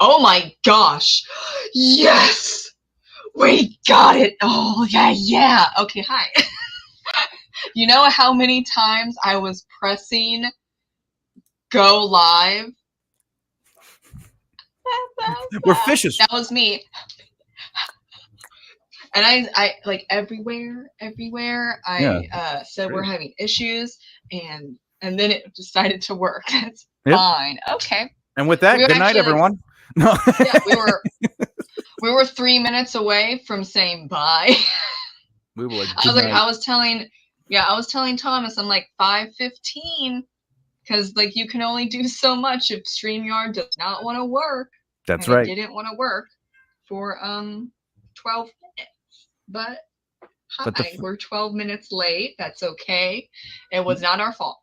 Oh my gosh. Yes. We got it. Oh, yeah, yeah. Okay, hi. You know how many times I was pressing go live? We're fishes. That was me. And I like everywhere. Yeah. I said we're Great. having issues, and then it decided to work. That's Yep. fine. Okay. And with We that, were good night, actually like, everyone. No. yeah, we were 3 minutes away from saying bye. We were like, I good was like, night. I was telling Thomas, I'm like 5:15, because like you can only do so much if StreamYard does not want to work, That's and it right. didn't want to work for 12 minutes. But But hi, we're 12 minutes late. That's okay. It was not our fault.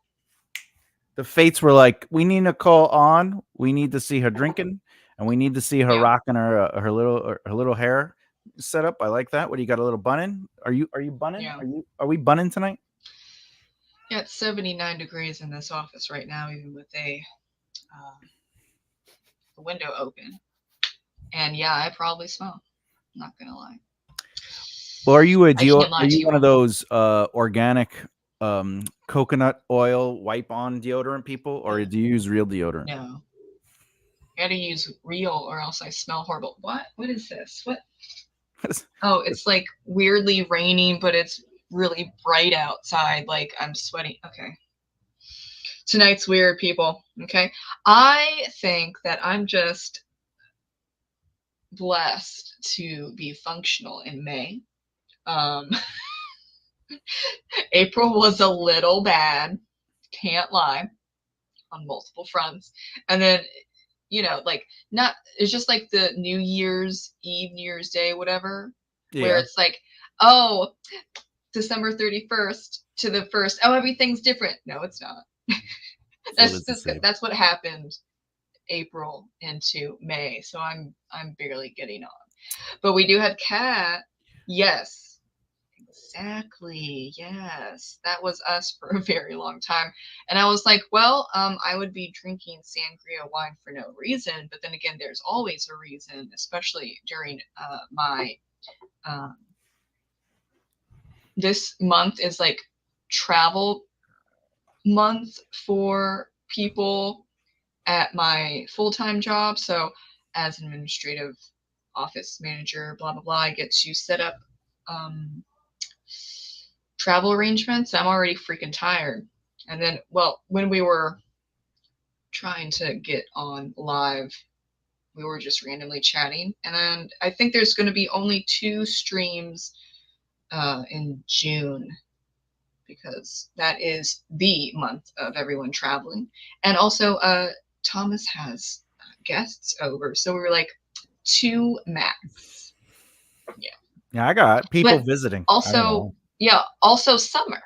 the fates were like, we need Nicole on. We need to see her drinking, and we need to see her Yeah. rocking her little hair set up. I like that. What do you got? A little bunning? Are you bunning? Yeah. Are we bunning tonight? Yeah, it's 79 degrees in this office right now, even with the window open. And yeah, I probably smell. I'm not gonna lie. Well, are you I can't lie are to you you one of all. those organic coconut oil wipe on deodorant people, or do you use real deodorant? No. I gotta use real or else I smell horrible. What? What is this? What? Oh, it's like weirdly raining, but it's really bright outside. Like I'm sweating. Okay. Tonight's weird, people. Okay. I think that I'm just blessed to be functional in May. Um, April was a little bad, can't lie, on multiple fronts. And then, like, not, it's just like the New Year's Eve, New Year's Day, whatever, where Yeah. it's like, oh, December 31st to the 1st. Oh, everything's different. No, it's not. Still is the same. That's what happened April into May. So I'm barely getting on. But we do have Cat. Yes. Exactly. Yes. That was us for a very long time. And I was like, well, I would be drinking sangria wine for no reason, but then again, there's always a reason, especially during my um this month is like travel month for people at my full-time job. So as an administrative office manager, blah blah blah, I get to set up um, travel arrangements. I'm already freaking tired. And then, well, when we were trying to get on live, we were just randomly chatting. And then I think there's going to be only 2 streams in June, because that is the month of everyone traveling. And also, Thomas has guests over, so we were like 2 max. Yeah. Yeah, I got people But visiting. I don't also, know. yeah, also summer.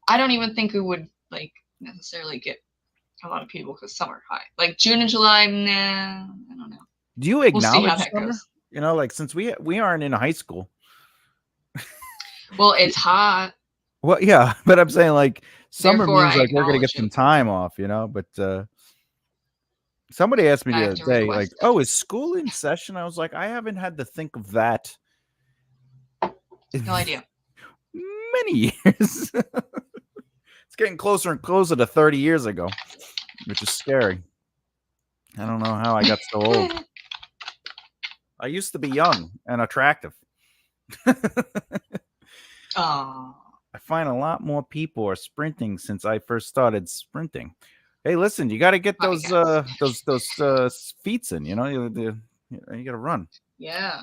I don't even think we would like necessarily get a lot of people because summer high. Like June and July, nah, I don't know. Do you We'll see how acknowledge that summer? goes. You know, like since we aren't in high school. Well, it's hot, Well, yeah, but I'm saying like summer therefore means I like we're gonna acknowledge get it. some time off, you know. But somebody asked me I the have other to day, like, request it. "Oh, is school in session?" I was like, I haven't had to think of that in No idea. many years. It's getting closer and closer to 30 years ago, which is scary. I don't know how I got so old. I used to be young and attractive. Oh, I find a lot more people are sprinting since I first started sprinting. Hey, listen, you got to get hi those guys. feats in. You know, you got to run. Yeah.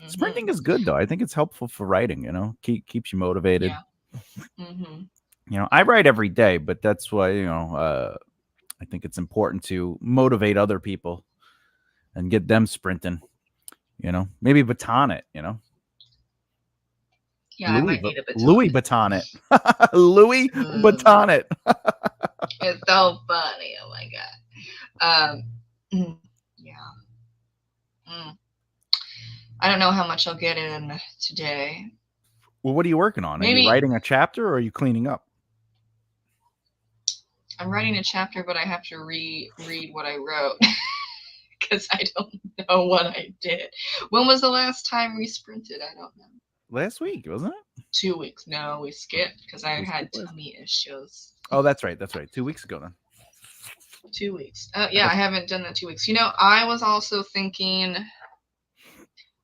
Sprinting is good though. I think it's helpful for writing. You know, keeps you motivated. Yeah. Mm-hmm. You know, I write every day, but that's why I think it's important to motivate other people and get them sprinting. You know, maybe baton it. You know, Yeah, I might need a Louis baton. baton it. Louis Mm, baton it. it's so funny. Oh my god. Yeah. Mm. I don't know how much I'll get in today. Well, what are you working on? Are you Maybe writing a chapter or are you cleaning up? I'm writing a chapter, but I have to reread what I wrote because I don't know what I did. When was the last time we sprinted? I don't know. Last week, wasn't it? 2 weeks. No, we skipped because I We had skipped last- tummy issues. Oh, that's right. That's right. 2 weeks ago then. 2 weeks. Yeah, I haven't done that 2 weeks. You know, I was also thinking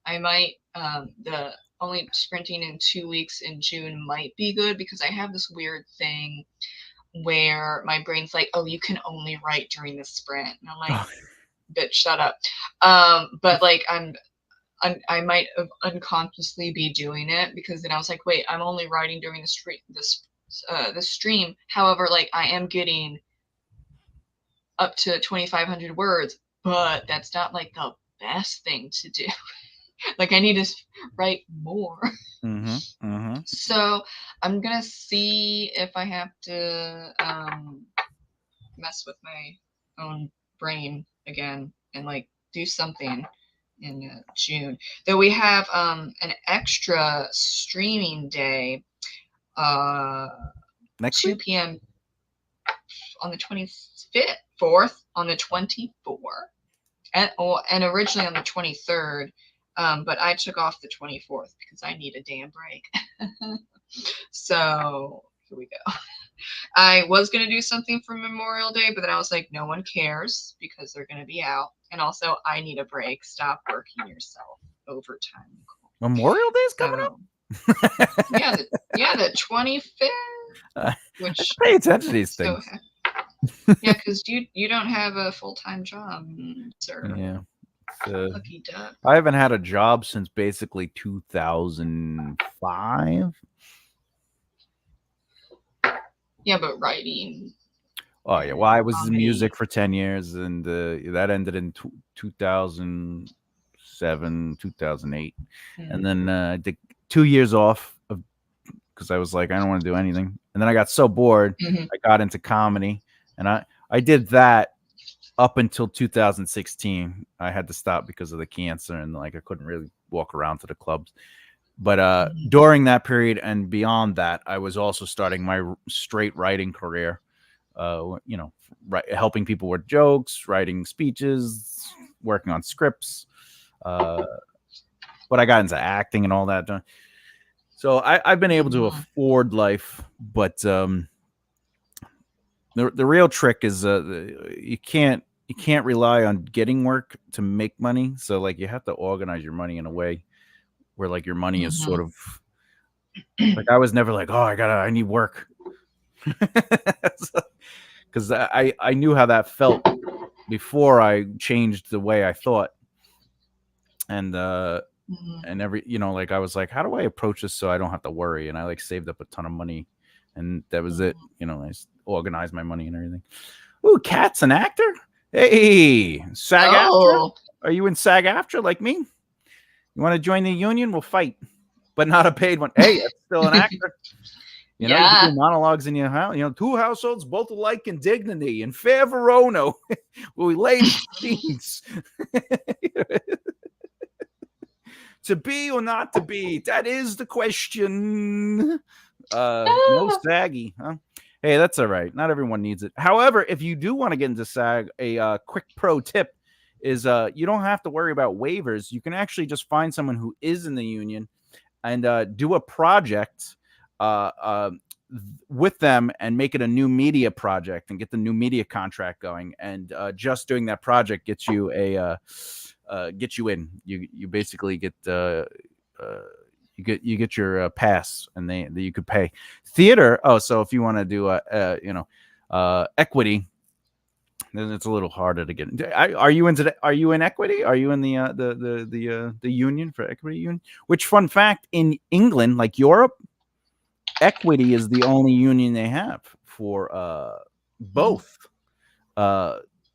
I might the only sprinting in 2 weeks in June might be good because I have this weird thing where my brain's like, oh, you can only write during the sprint. And I'm like, bitch, shut up. But like I might unconsciously be doing it because then I was like, wait, I'm only writing during the stream. However, like I am getting up to 2,500 words, but that's not like the best thing to do. Like I need to write more. So I'm gonna see if I have to mess with my own brain again and like do something in June. Though we have an extra streaming day, Next 2 week? p.m. on the 25th, 4th on the 24th, and originally on the 23rd. But I took off the 24th because I need a damn break. So here we go. I was going to do something for Memorial Day, but then I was like, no one cares because they're going to be out. And also, I need a break. Stop working yourself overtime, Nicole. Memorial Day's coming up? Yeah, the 25th. Which pay attention to these things. Yeah, because you don't have a full-time job, sir. Yeah. Lucky duck. I haven't had a job since basically 2005. Yeah, but writing. Oh yeah, well I was in music for 10 years, and that ended in 2007, 2008, and then I did 2 years off because I was like, I don't want to do anything, and then I got so bored, I got into comedy, and I did that up until 2016. I had to stop because of the cancer, and like I couldn't really walk around to the clubs. But during that period and beyond that, I was also starting my straight writing career. Helping people with jokes, writing speeches, working on scripts. But I got into acting and all that. So I've been able to afford life, but the real trick is you can't rely on getting work to make money. So like you have to organize your money in a way where like your money is sort of like, I was never like, oh, I need work. Because I knew how that felt before I changed the way I thought. And every, like I was like, how do I approach this so I don't have to worry? And I like saved up a ton of money, and that was it. I organized my money and everything. Ooh, Kat's an actor? Hey, SAG-AFTRA? Are you in SAG-AFTRA like me? You want to join the union? We'll fight, but not a paid one. Hey, it's still an actor. You can do monologues in your house. Two households, both alike in dignity, and fair Verona, where we lay the scenes. To be or not to be? That is the question. No saggy, huh? Hey, that's all right. Not everyone needs it. However, if you do want to get into SAG, a quick pro tip is you don't have to worry about waivers. You can actually just find someone who is in the union and do a project with them and make it a new media project and get the new media contract going. And just doing that project gets you get you in. You basically get you get your pass, and you could pay. Theater. Oh, so if you want to do equity, then it's a little harder to get into. Are you in equity? Are you in the union for equity union? Which, fun fact, in England, like Europe, equity is the only union they have for both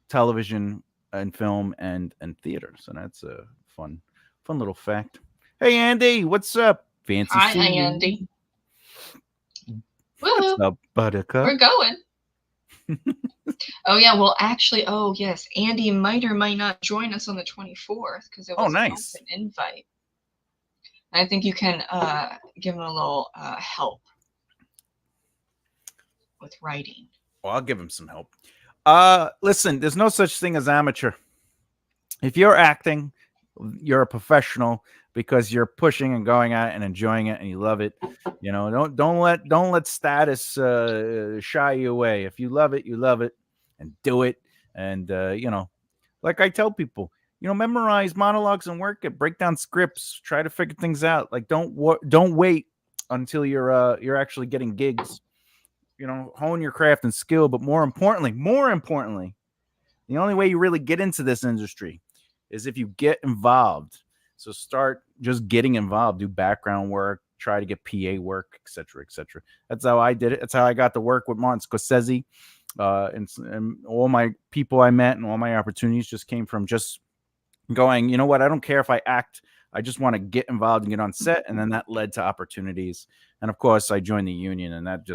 television and film and theater. So that's a fun little fact. Hey Andy, what's up? Fancy. Hi Andy. What's up, Buttercup? We're going. Oh yeah, well actually, oh yes, Andy might or might not join us on the 24th because it was nice. an invite. I think you can give him a little help with writing. Well, I'll give him some help. Listen, there's no such thing as amateur. if you're acting, you're a professional because you're pushing and going at it and enjoying it and you love it. You know, don't let status shy you away. If you love it, you love it, and do it. And like I tell people, memorize monologues and work it, break down scripts, try to figure things out. Like don't wait until you're actually getting gigs. Hone your craft and skill, but more importantly, the only way you really get into this industry is if you get involved. So start just getting involved, do background work, try to get PA work, etc., etc. That's how I did it. That's how I got to work with Martin Scorsese. And all my people I met and all my opportunities just came from just going, you know what, I don't care if I act. I just want to get involved and get on set. And then that led to opportunities. And of course, I joined the union, and that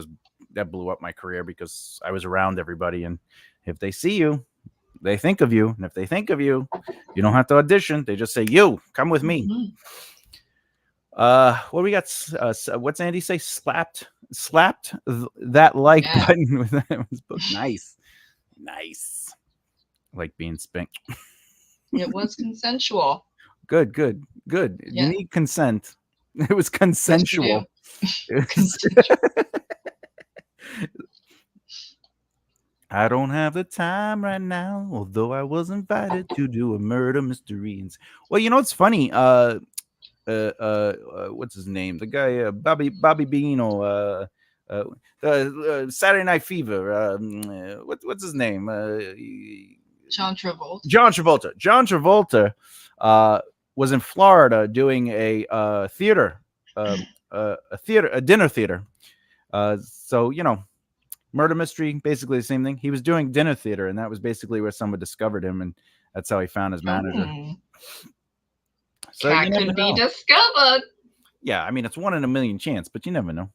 blew up my career because I was around everybody. And if they see you, they think of you. And if they think of you, you don't have to audition. They just say, you come with me. What we got? What's Andy say? Slapped that like button with his book. Nice. Like being spanked. It was consensual. Good. Yeah. You need consent. It was consensual. I don't have the time right now, although I was invited to do a murder mystery. Well, it's funny. What's his name? The guy, Bobby Beano, Saturday Night Fever. What's his name? John Travolta. John Travolta was in Florida doing a theater, a dinner theater. So murder mystery, basically the same thing. He was doing dinner theater, and that was basically where someone discovered him, and that's how he found his manager. So that could be discovered. Yeah, I mean, it's 1 in a million chance, but you never know.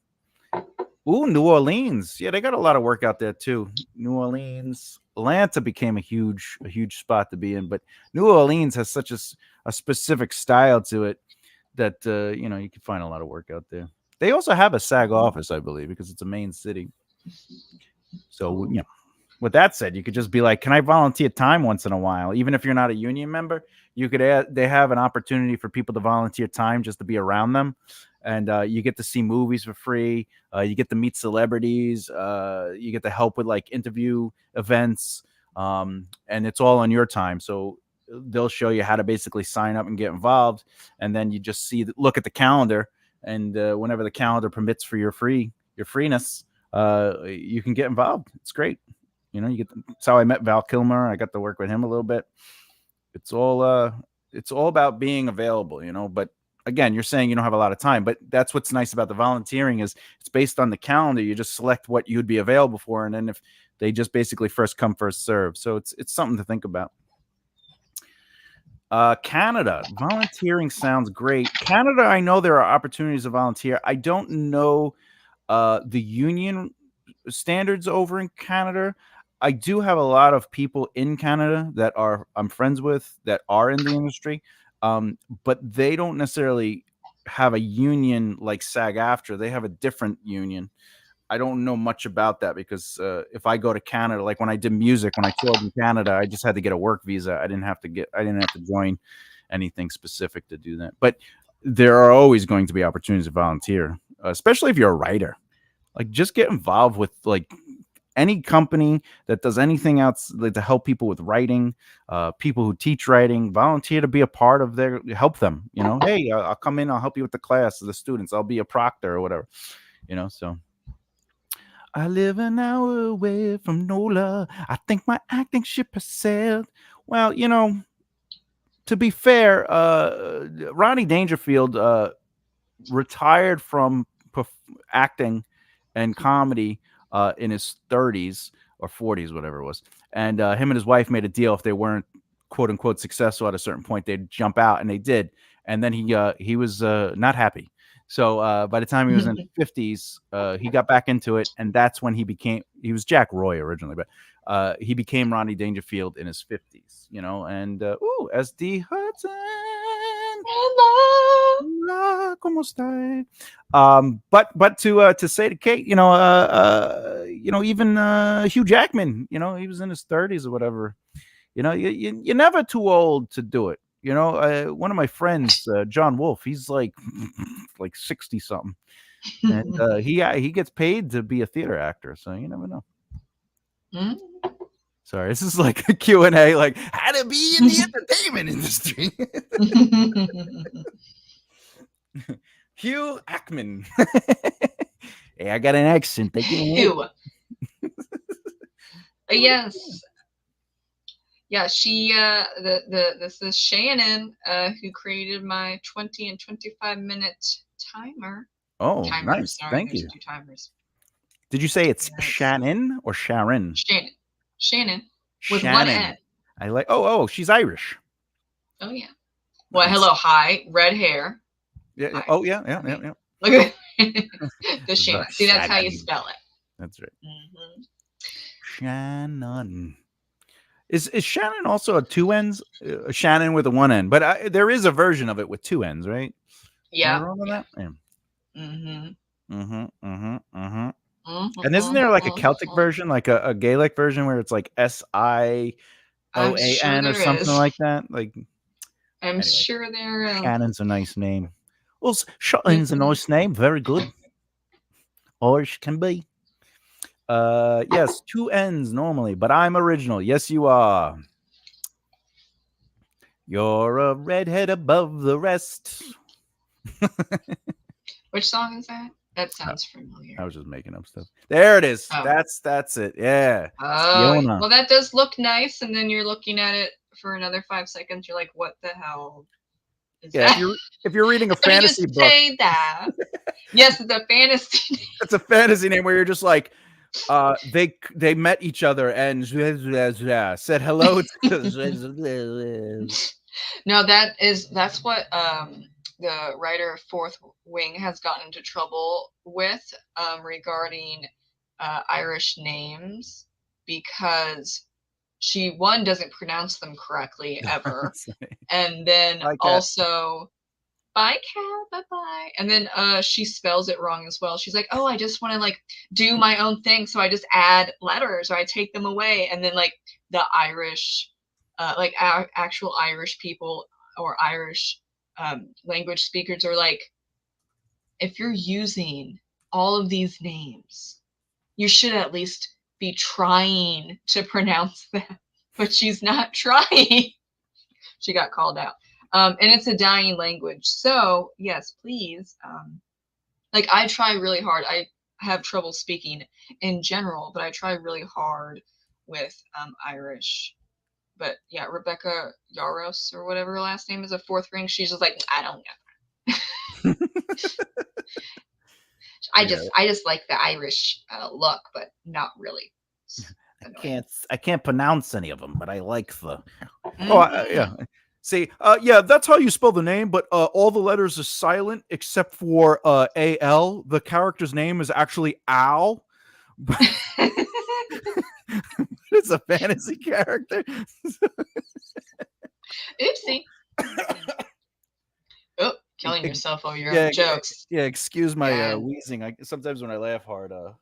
Ooh, New Orleans. Yeah, they got a lot of work out there too. New Orleans. Atlanta became a huge spot to be in, but New Orleans has such a specific style to it that you can find a lot of work out there. They also have a SAG office, I believe, because it's a main city. So, with that said, you could just be like, can I volunteer time once in a while? Even if you're not a union member, they have an opportunity for people to volunteer time just to be around them. And you get to see movies for free. You get to meet celebrities. You get to help with like interview events. And it's all on your time. So they'll show you how to basically sign up and get involved. And then you just look at the calendar. And whenever the calendar permits for your freeness, you can get involved. It's great. That's how I met Val Kilmer. I got to work with him a little bit. It's all about being available, but again, you're saying you don't have a lot of time, but that's what's nice about the volunteering is it's based on the calendar. You just select what you'd be available for. And then if they just basically first come, first serve. So it's something to think about. Canada, volunteering sounds great. Canada, I know there are opportunities to volunteer. I don't know the union standards over in Canada. I do have a lot of people in Canada that I'm friends with that are in the industry, but they don't necessarily have a union like SAG-AFTRA. They have a different union. I don't know much about that because if I go to Canada, like when I did music, when I toured in Canada, I just had to get a work visa. I didn't have to join anything specific to do that. But there are always going to be opportunities to volunteer, especially if you're a writer. Like just get involved with like any company that does anything else like to help people with writing, people who teach writing, volunteer to be a part of help them, hey, I'll come in, I'll help you with the class of the students. I'll be a proctor or whatever, so. I live an hour away from NOLA. I think my acting ship has sailed. Well, to be fair, Rodney Dangerfield retired from acting and comedy in his 30s or 40s, whatever it was. And him and his wife made a deal. If they weren't quote unquote successful at a certain point, they'd jump out, and they did. And then he was not happy. So by the time he was in his 50s, he got back into it. And that's when he was Jack Roy originally, but he became Rodney Dangerfield in his 50s, and SD Hudson. Hello. ¿Cómo está? But to say to Kate, even Hugh Jackman, he was in his 30s or whatever. You know, you're never too old to do it. You know, one of my friends, John Wolf, he's like 60 something, and he gets paid to be a theater actor. So you never know. Mm. Sorry, this is like a Q&A, like how to be in the entertainment industry. Hugh Ackman. Hey, I got an accent. I can't. Hugh. Yes. Yeah, she this is Shannon who created my 20 and 25-minute timer. Oh, Timers, nice. sorry, Thank there's you. 2 timers. Did you say it's Yes. Shannon or Sharon? Shannon with Shannon. 1 N. I like. Oh, she's Irish. Oh yeah. Well, Nice. hello, hi, red hair. Yeah. Hi. Oh yeah. Look at the Shannon. See, that's how you Shannon. spell it. That's right. Mm-hmm. Shannon. Is Shannon also a 2 N's? Shannon with a 1 N, but there is a version of it with 2 N's, right? Yeah. Am I wrong on that? Yeah. And isn't there like a Celtic version, like a Gaelic version, where it's like SIOAN or something like that? Like, I'm anyway, sure there is. Shannon's a nice name. Well, Shannon's a nice name. Very good. Irish can be. Yes, 2 N's normally, but I'm original. Yes, you are. You're a redhead above the rest. Which song is that? That sounds familiar. I was just making up stuff. There it is. Oh. That's it. Yeah. Oh, Fiona. well, that does look nice, and then you're looking at it for another 5 seconds. You're like, "What the hell is that?" if you're reading a fantasy book, say that. Yes, it's a fantasy. It's a fantasy name where you're just like, they met each other and said hello to. No, that's what the writer of Fourth Wing has gotten into trouble with regarding Irish names, because she doesn't pronounce them correctly ever, and then also bye cat, bye, and then she spells it wrong as well. She's like, oh, I just want to like do my own thing, so I just add letters or I take them away, and then like the Irish like actual Irish people or Irish language speakers are like, if you're using all of these names, you should at least be trying to pronounce them. But she's not trying. She got called out. And it's a dying language. So yes, please. Like, I try really hard. I have trouble speaking in general, but I try really hard with Irish. But yeah, Rebecca Yaros or whatever her last name is, a Fourth Ring. She's just like, I don't know. I just like the Irish look, but not really. I can't pronounce any of them, but I like the. Yeah. See, yeah, that's how you spell the name, but all the letters are silent except for AL. The character's name is actually Al. It's a fantasy character. Oopsie. Oh, killing yourself over your own jokes. Yeah, excuse my wheezing. Sometimes when I laugh hard, oh,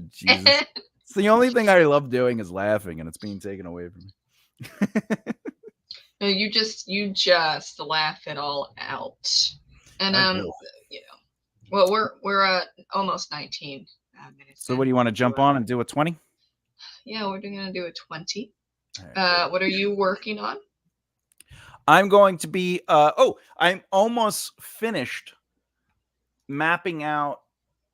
Jesus. It's the only thing I love doing is laughing, and it's being taken away from me. No, you just laugh it all out. And you know, well, we're almost 19 minutes. So what do you want to jump on and do a 20? Yeah, we're gonna do a 20. What are you working on? I'm going to be I'm almost finished mapping out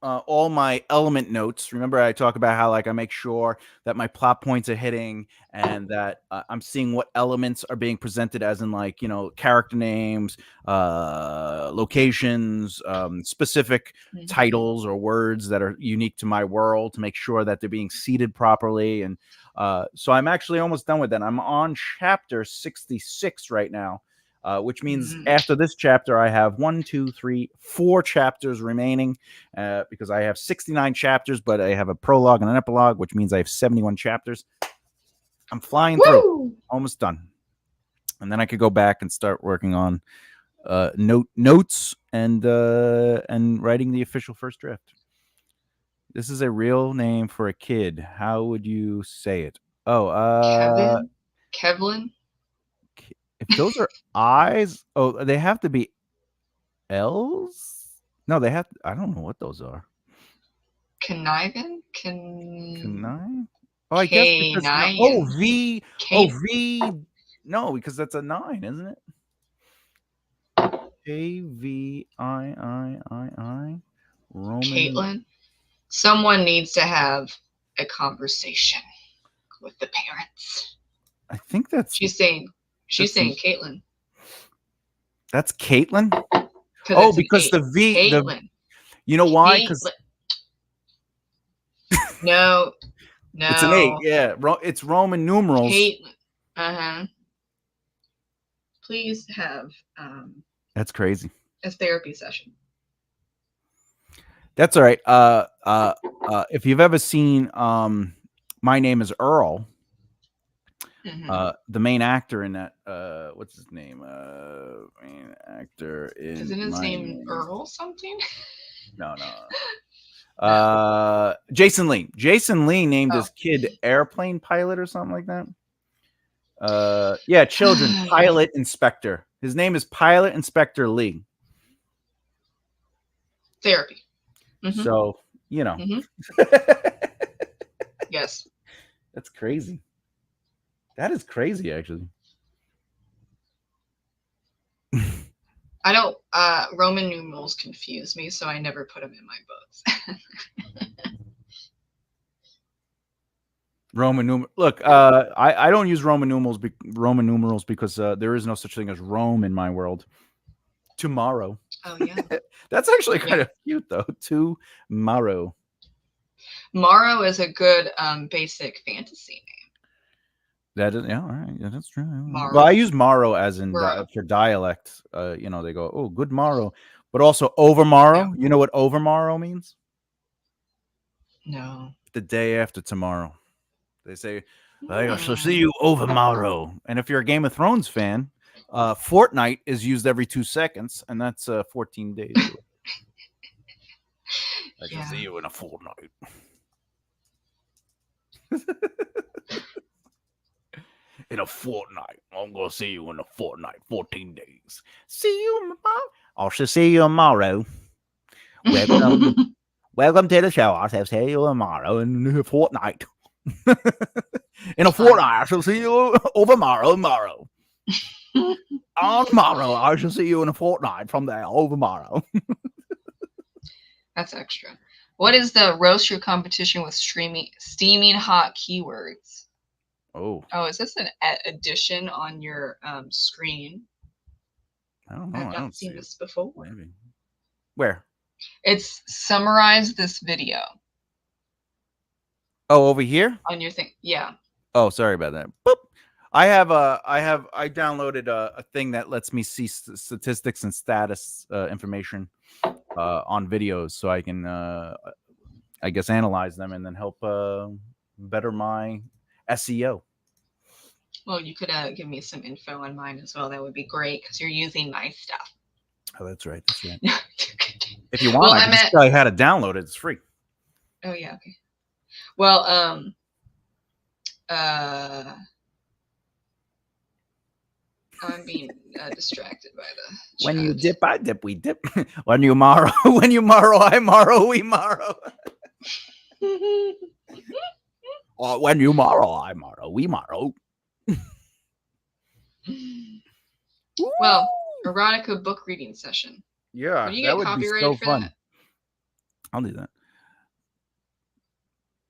all my element notes. Remember, I talk about how like I make sure that my plot points are hitting and that I'm seeing what elements are being presented, as in like, you know, character names, locations, specific titles or words that are unique to my world, to make sure that they're being seated properly. And so I'm actually almost done with that. I'm on chapter 66 right now. Which means after this chapter, I have 4 chapters remaining because I have 69 chapters, but I have a prologue and an epilogue, which means I have 71 chapters. I'm flying through, almost done. And then I could go back and start working on notes and writing the official first draft. This is a real name for a kid. How would you say it? Oh, Kevlin. if those are I's, oh, they have to be L's. No, they have. I don't know what those are. Conniving. Connive? Oh, I guess because oh V. Oh V. No, because that's a 9, isn't it? K-V-I-I-I-I. Roman. Caitlin. Someone needs to have a conversation with the parents. I think that's. She's saying Caitlin. That's Caitlin. Oh, because the V. Caitlin. You know why? Because no. It's an 8. Yeah, it's Roman numerals. Caitlin. Please have. That's crazy. A therapy session. That's all right. If you've ever seen My Name is Earl, the main actor in that, what's his name? Main actor in. Isn't his name Earl something? No. Jason Lee. Jason Lee named his kid airplane pilot or something like that. Yeah, children pilot inspector. His name is Pilot Inspector Lee. Therapy. So, you know. Yes. That's crazy. That is crazy, actually. I don't. Roman numerals confuse me, so I never put them in my books. Roman numeral. Look, I don't use Roman numerals because there is no such thing as Rome in my world. Tomorrow. Oh yeah. That's actually kind of cute though. Tomorrow. Morrow is a good basic fantasy name. That is, yeah, all right. Yeah, that's true. Morrow. Well, I use morrow as in for dialect. You know, they go, "Oh, good morrow," but also overmorrow. Yeah. You know what overmorrow means? No. The day after tomorrow. They say, "I shall see you overmorrow." And if you're a Game of Thrones fan, fortnight is used every 2 seconds, and that's 14 days. I shall see you in a fortnight. In a fortnight. I'm going to see you in a fortnight, 14 days. See you tomorrow. I shall see you tomorrow. Welcome to the show. I shall see you tomorrow in a fortnight. In a fortnight, I shall see you tomorrow. On tomorrow, I shall see you in a fortnight from there, tomorrow. That's extra. What is the roaster competition with steaming hot keywords? Oh, is this an addition on your screen? I don't know. I've not seen this before. Maybe. Where? It's summarize this video. Oh, over here? On your thing. Yeah. Oh, sorry about that. Boop. I downloaded a thing that lets me see statistics and status information on videos, so I can I guess analyze them and then help better my SEO. Well, you could give me some info on mine as well. That would be great because you're using my stuff. Oh, that's right. That's right. If you want, I can just tell you how to download it. It's free. Oh yeah. Okay. Well, I'm being distracted by the chat. When you dip, I dip, we dip. When you morrow, I morrow, we morrow. Or when you morrow, I morrow, we morrow. Well, erotica book reading session. Yeah, would you get copyrighted for fun. That? I'll do that.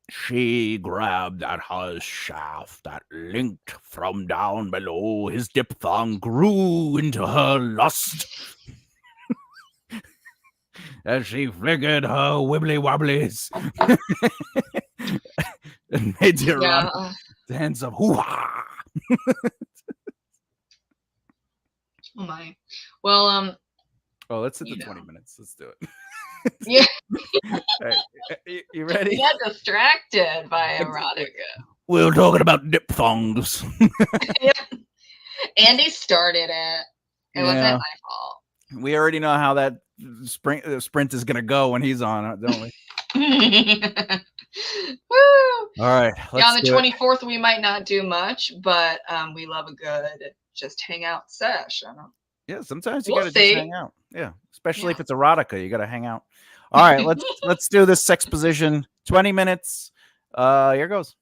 She grabbed at her shaft that linked from down below. His diphthong grew into her lust. As she flickered her wibbly wobblies and made the dance of hoo-ha. Oh my. Well, oh, let's hit the 20 minutes. Let's do it. Yeah. Right. You ready? You got distracted by erotica. We were talking about diphthongs. Yeah. Andy started it. It wasn't my fault. We already know how that sprint is going to go when he's on it, don't we? Woo! All right, Yeah, on let's the do it. 24th we might not do much, but we love a good just hang out sesh. I don't. Yeah, sometimes you We'll gotta just hang see. out. Yeah, especially Yeah. if it's erotica, you gotta hang out. All right, let's do this sex position. 20 minutes. Here goes.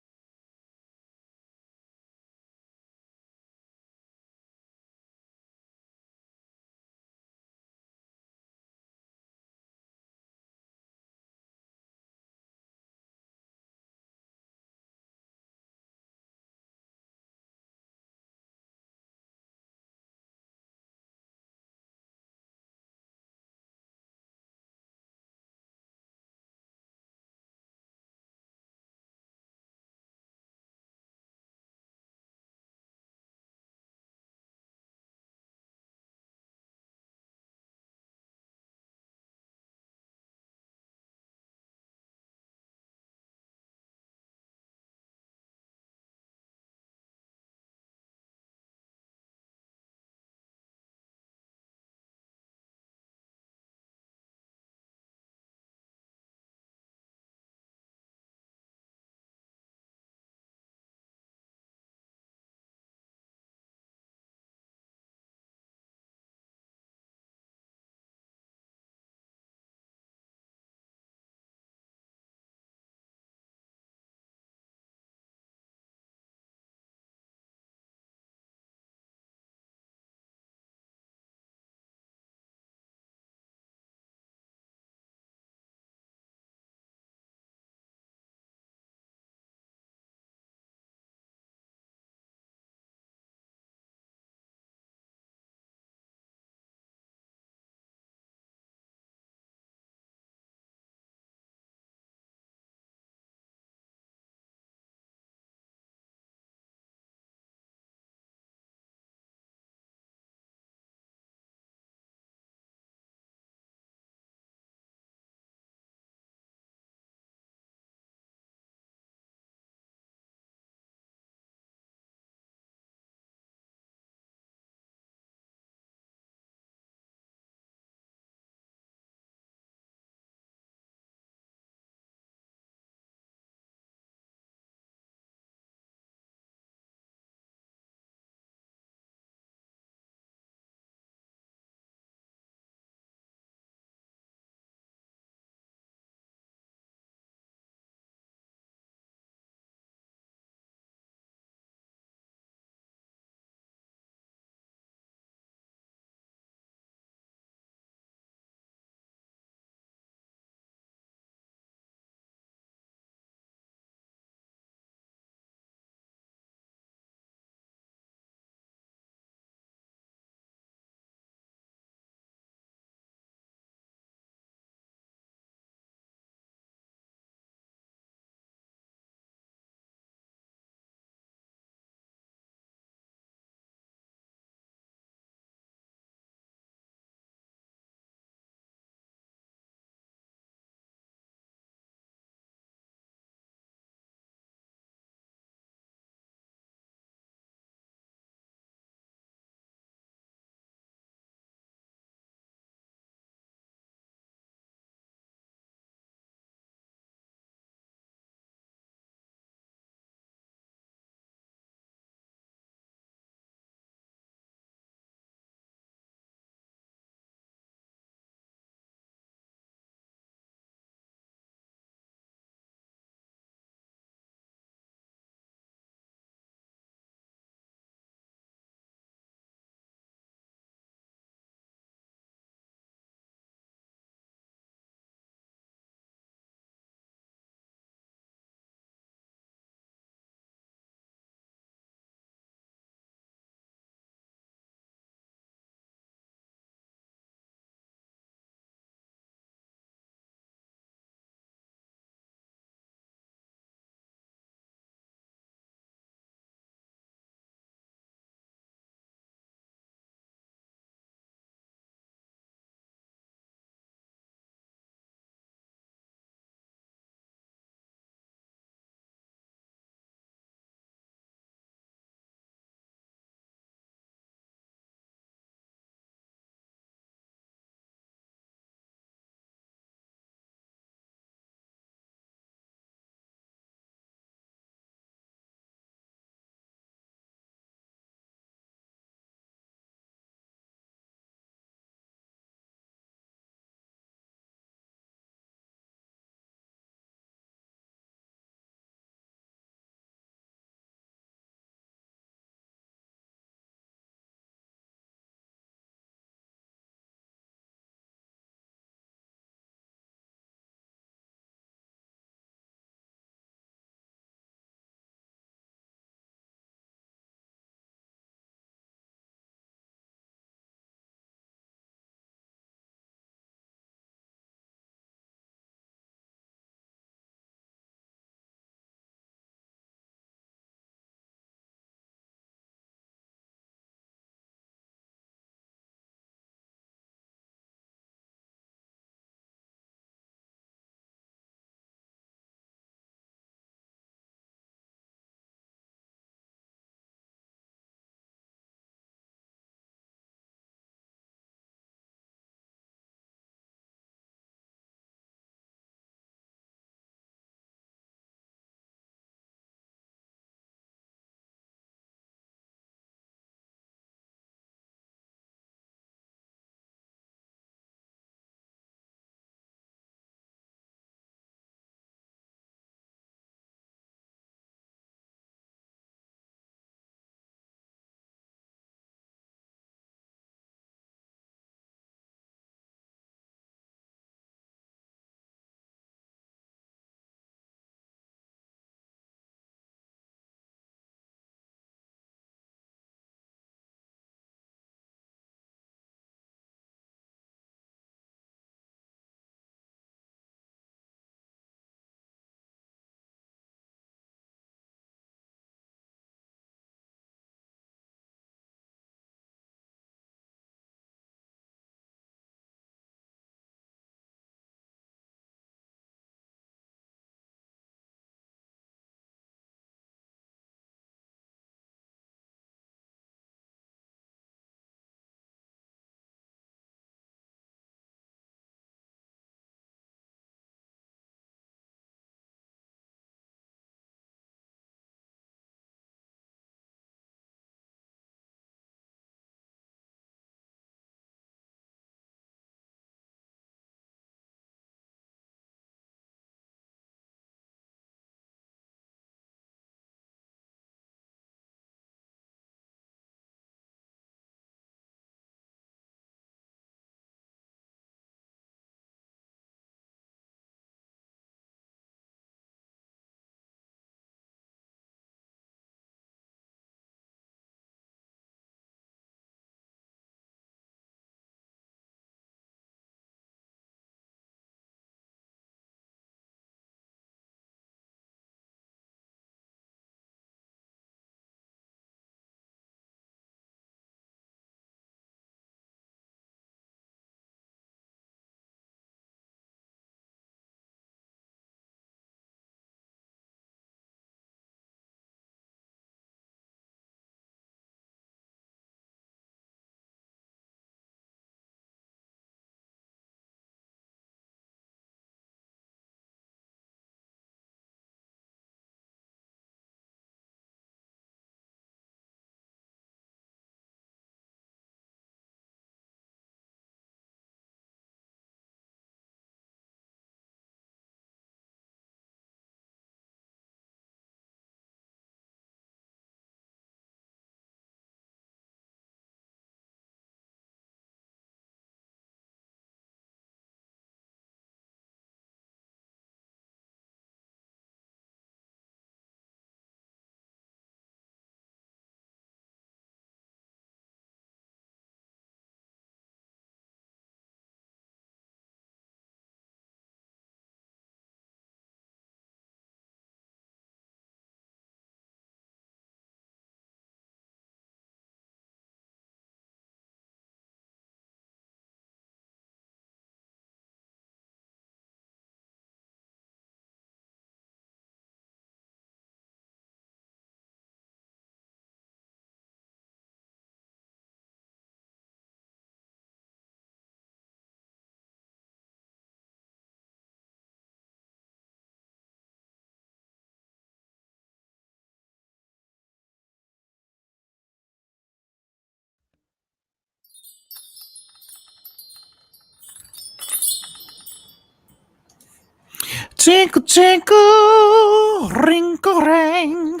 Tinkle, tinkle, wrinkle, ring.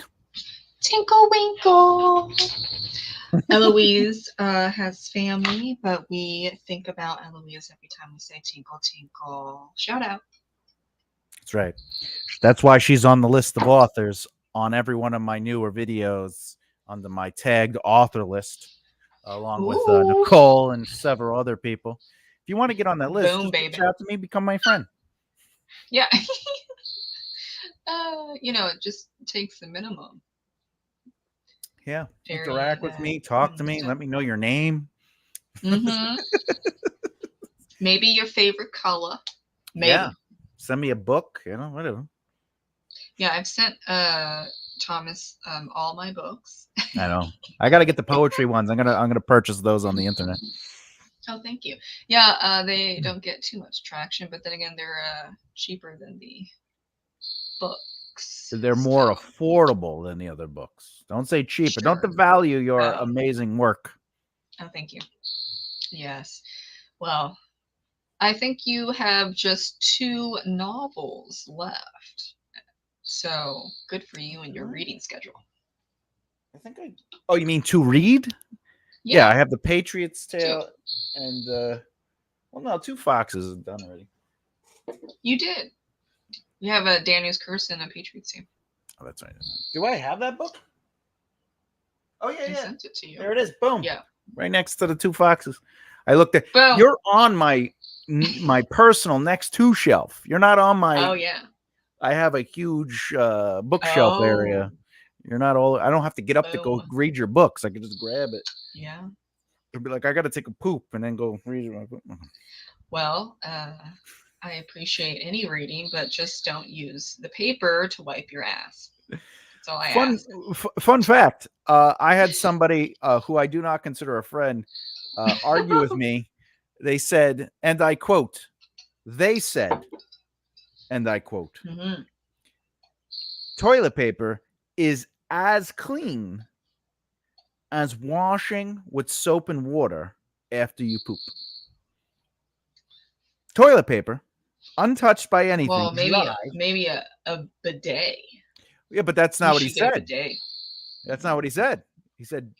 Tinkle winkle. Eloise has family, but we think about Eloise every time we say tinkle tinkle. Shout out. That's right. That's why she's on the list of authors on every one of my newer videos under my tagged author list, along with Nicole and several other people. If you want to get on that list, Boom, just baby. reach out to me, become my friend. Yeah. It just takes the minimum. Yeah. Interact with me, talk to me, let me know your name. Mm-hmm. Maybe your favorite color. Maybe. Yeah. Send me a book, whatever. Yeah, I've sent Thomas all my books. I know. I got to get the poetry ones. I'm gonna purchase those on the internet. Oh, thank you. Yeah, they don't get too much traction, but then again, they're cheaper than the books. They're more affordable than the other books. Don't say cheaper. Sure. Don't devalue your amazing work. Oh, thank you. Yes. Well, I think you have just 2 novels left. So good for you and your reading schedule. I think Oh, you mean to read? Yeah, I have The Patriot's Tale and well, no, 2 Foxes is done already. You did. You have a Daniel's Curse and a Patriot's Tale. Oh, that's right. Do I have that book? Oh yeah, I sent it to you. There it is. Boom. Yeah. Right next to the 2 Foxes. I looked at. Boom. You're on my personal next to shelf. You're not on my. Oh yeah. I have a huge bookshelf area. You're not all. I don't have to get up to go read your books. I can just grab it. Yeah. It'll be like I got to take a poop and then go read it. Well, I appreciate any reading, but just don't use the paper to wipe your ass. That's all I ask. Fun fact. I had somebody who I do not consider a friend argue with me. They said, and I quote, they said, and I quote, toilet paper is as clean as washing with soap and water after you poop. Toilet paper, untouched by anything. Well, maybe a bidet. Yeah, but that's not what he said. That's not what he said. He said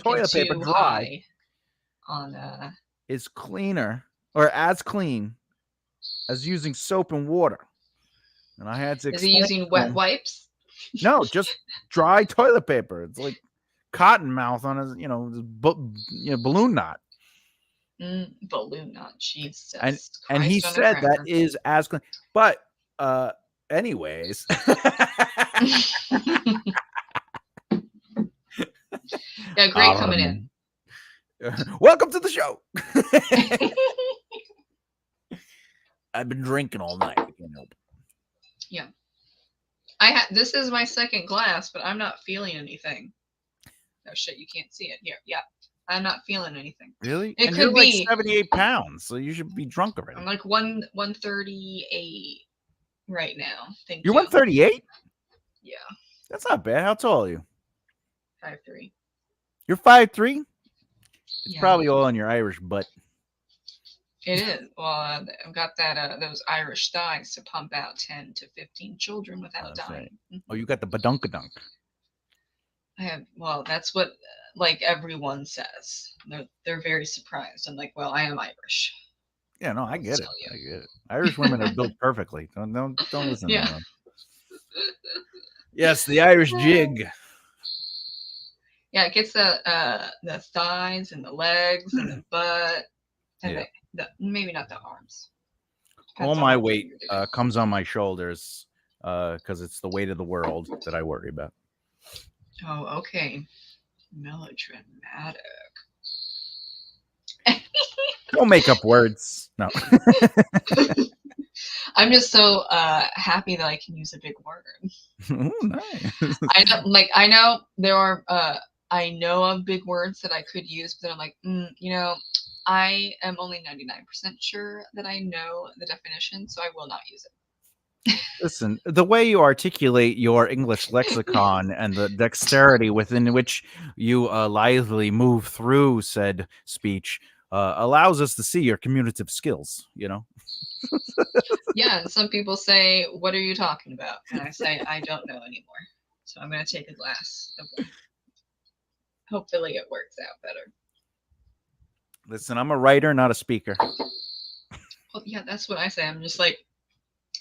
toilet paper dry is cleaner or as clean as using soap and water. And I had to explain. Is he using wet wipes? No, just dry toilet paper. It's like cotton mouth on his, balloon knot. Balloon knot, Jesus. And he said that is as clean. But anyways. Yeah, great coming in. Welcome to the show. I've been drinking all night. Yeah. This is my second glass, but I'm not feeling anything. Oh shit, you can't see it here. Yeah. I'm not feeling anything. Really? It and could you're be like 78 pounds, so you should be drunk already. I'm like 138 right now. Thank You're you. 138? Yeah. That's not bad. How tall are you? 5'3". You're 5'3"? It's probably all in your Irish butt. It is. Well, I've got that those Irish thighs to pump out 10 to 15 children without dying. Right. Oh, you got the badunkadunk. I have. Well, that's what like everyone says. They're very surprised. I'm like, well, I am Irish. Yeah, no, I get it. I get it. Irish women are built perfectly. Don't listen to them. Yes, the Irish jig. Yeah, it gets the thighs and the legs and the butt and maybe not the arms. All my weight comes on my shoulders because it's the weight of the world that I worry about. Oh, okay. Melodramatic. Don't make up words. No. I'm just so happy that I can use a big word. Ooh, nice. I know there are I know of big words that I could use, but then I'm like, I am only 99% sure that I know the definition, so I will not use it. Listen, the way you articulate your English lexicon and the dexterity within which you lithely move through said speech allows us to see your communicative skills. You know. Yeah, and some people say, "What are you talking about?" And I say, "I don't know anymore." So I'm gonna take a glass of wine. Hopefully, it works out better. Listen, I'm a writer, not a speaker. Well, yeah, that's what I say. I'm just like,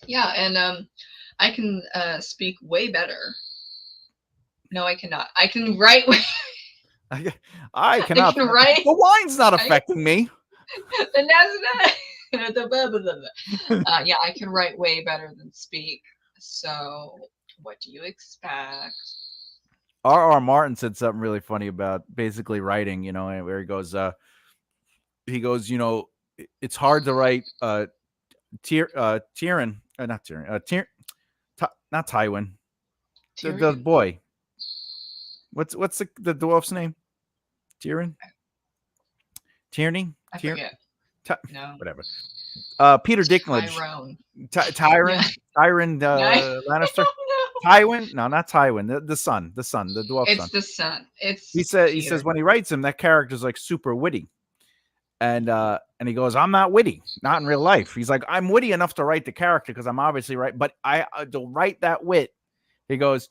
yeah, and I can speak way better. No, I cannot. I can write. I cannot. can write. The wine's not affecting me. And that's not. Yeah, I can write way better than speak. So, what do you expect? R.R. Martin said something really funny about basically writing. You know, where he goes, you know, it's hard to write Tyrion, not Tyrion, not Tywin, the boy. What's the dwarf's name? Tyrion? Tierney? I forget. No. Whatever. Peter Dinklage. Tyrone. Tyrion Lannister. No. Tywin? No, not Tywin. The son, the dwarf son. It's the son. He says when he writes him, that character's like super witty. And he goes, I'm not witty, not in real life. He's like, I'm witty enough to write the character because I'm obviously right, but I to write that wit. He goes,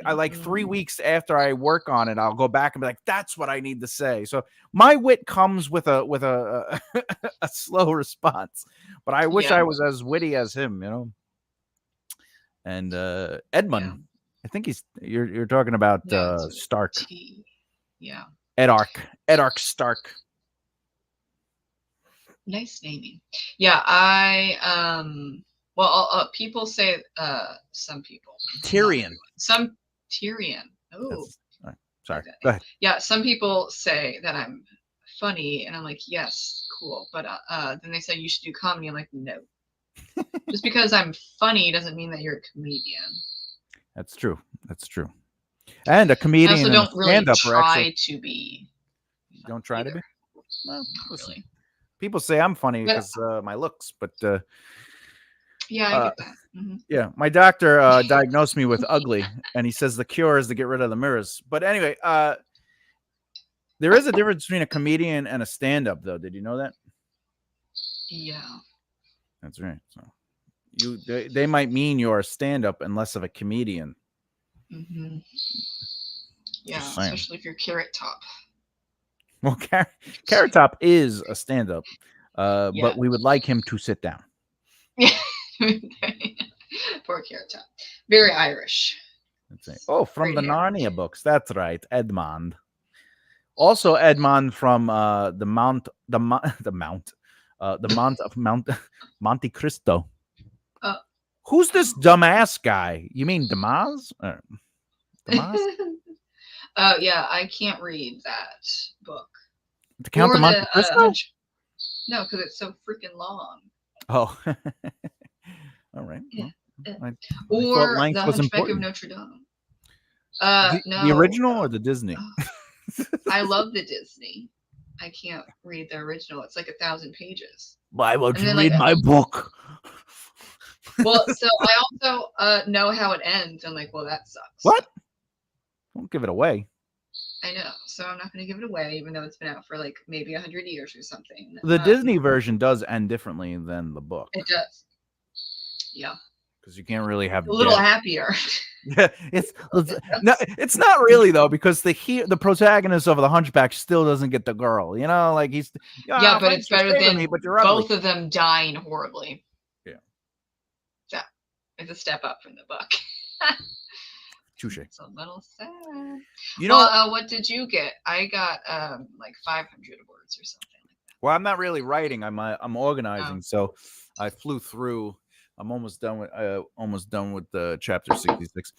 I like 3 weeks after I work on it, I'll go back and be like, that's what I need to say. So my wit comes with a a slow response, but I wish I was as witty as him, you know. And Edmund, I think you're talking about Stark. Yeah. Edark Stark. Nice naming. Yeah, well, people say some people. Tyrion. Some Tyrion. Oh. Sorry. Go ahead. Yeah, some people say that I'm funny, and I'm like, yes, cool. But then they say you should do comedy. I'm like, no. Just because I'm funny doesn't mean that you're a comedian. That's true. And a comedian. I also don't really try to be. Don't try to be. Well, not really. People say I'm funny because my looks, but yeah, I get that. Mm-hmm. Yeah, my doctor diagnosed me with ugly, and he says the cure is to get rid of the mirrors. But anyway, there is a difference between a comedian and a stand-up, though. Did you know that? Yeah, that's right. So they might mean you're a stand-up and less of a comedian. Mm-hmm. Yeah, especially if you're Carrot Top. Well, Carrot Top is a stand-up, but we would like him to sit down. Poor Carrot Top. Very Irish. Oh, from the Narnia books. That's right, Edmond. Also, Edmond from the Mount of Monte Cristo. Who's this dumbass guy? You mean Damas? Damas? Yeah, I can't read that book. The Count of Monte Cristo? No, because it's so freaking long. Oh. All right. Yeah. Well, or The Hunchback of Notre Dame. No. The original or the Disney? I love the Disney. I can't read the original. It's like 1,000 pages. Why won't you read my book? Well, so I also know how it ends. I'm like, well, that sucks. What? Don't give it away. I know. So I'm not going to give it away, even though it's been out for like maybe 100 years or something. The Disney version does end differently than the book. It does. Yeah. Because you can't really have a little happier. Yeah, it's not really though, because the protagonist of the Hunchback still doesn't get the girl. You know, like he's but it's better than both of them dying horribly. Yeah. So it's a step up from the book. Touche. It's a little sad. You know, what did you get? I got like 500 words or something like that. Well, I'm not really writing. I'm organizing. So I flew through. I'm almost done with the chapter 66.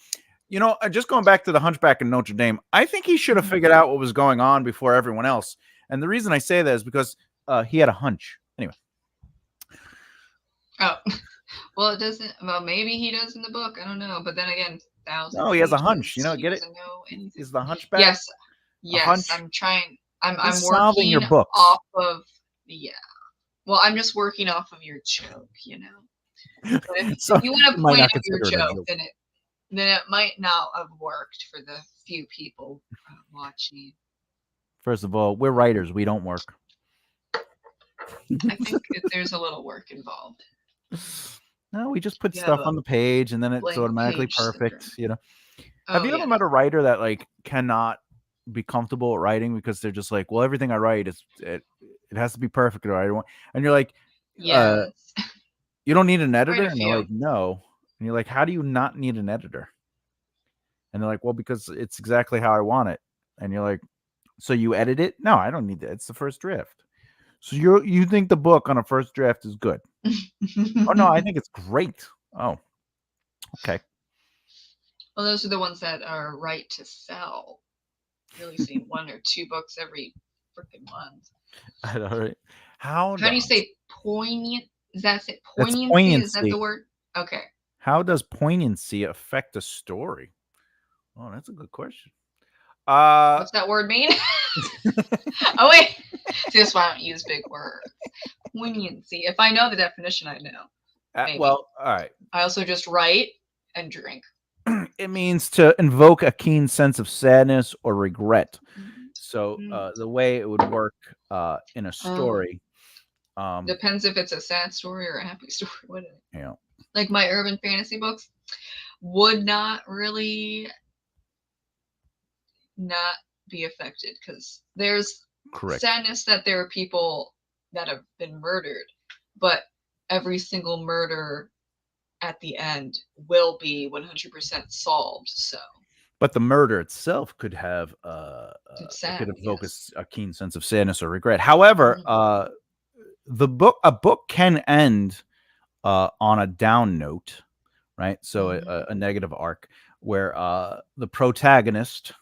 You know, just going back to the Hunchback in Notre Dame, I think he should have figured out what was going on before everyone else. And the reason I say that is because he had a hunch. Anyway. Oh, well, it doesn't. Well, maybe he does in the book. I don't know. But then again, no, he has a hunch. You know, get it? Is the Hunchback? Yes. I'm trying. I'm working your book off of. Yeah. Well, I'm just working off of your joke. You know. But if you want to point out your joke, then it might not have worked for the few people watching. First of all, we're writers. We don't work. I think there's a little work involved. No, we just put You have stuff a on the page and then it's blank automatically page syndrome. perfect, you know. Have Oh you ever yeah. met a writer that like cannot be comfortable at writing because they're just like, well, everything I write is it has to be perfect or I don't want, and you're like, Yes. you don't need an Quite editor, a and they're few. like, no, and you're like, how do you not need an editor? And they're like, well, because it's exactly how I want it, and you're like, so you edit it? No, I don't need that. It's the first draft. So you think the book on a first draft is good? Oh no, I think it's great. Oh, okay. Well, those are the ones that are right to sell. Releasing 1 or 2 books every freaking month. All right. How How do you does say poignant? Is that it? that's Poignancy? Is that poignancy? the word? Okay. How does poignancy affect a story? Oh, that's a good question. What's that word mean? Oh wait. Just why don't use big words. Poignancy. If I know the definition, I know. Maybe. Well, all right. I also just write and drink. It means to invoke a keen sense of sadness or regret. So the way it would work in a story depends if it's a sad story or a happy story. Wouldn't it? Yeah. Like my urban fantasy books would not really not be affected because there's correct sadness that there are people that have been murdered, but every single murder at the end will be 100% solved. So, but the murder itself could have sad, could evoke yes. a keen sense of sadness or regret. However, a book can end on a down note, right? So a negative arc where the protagonist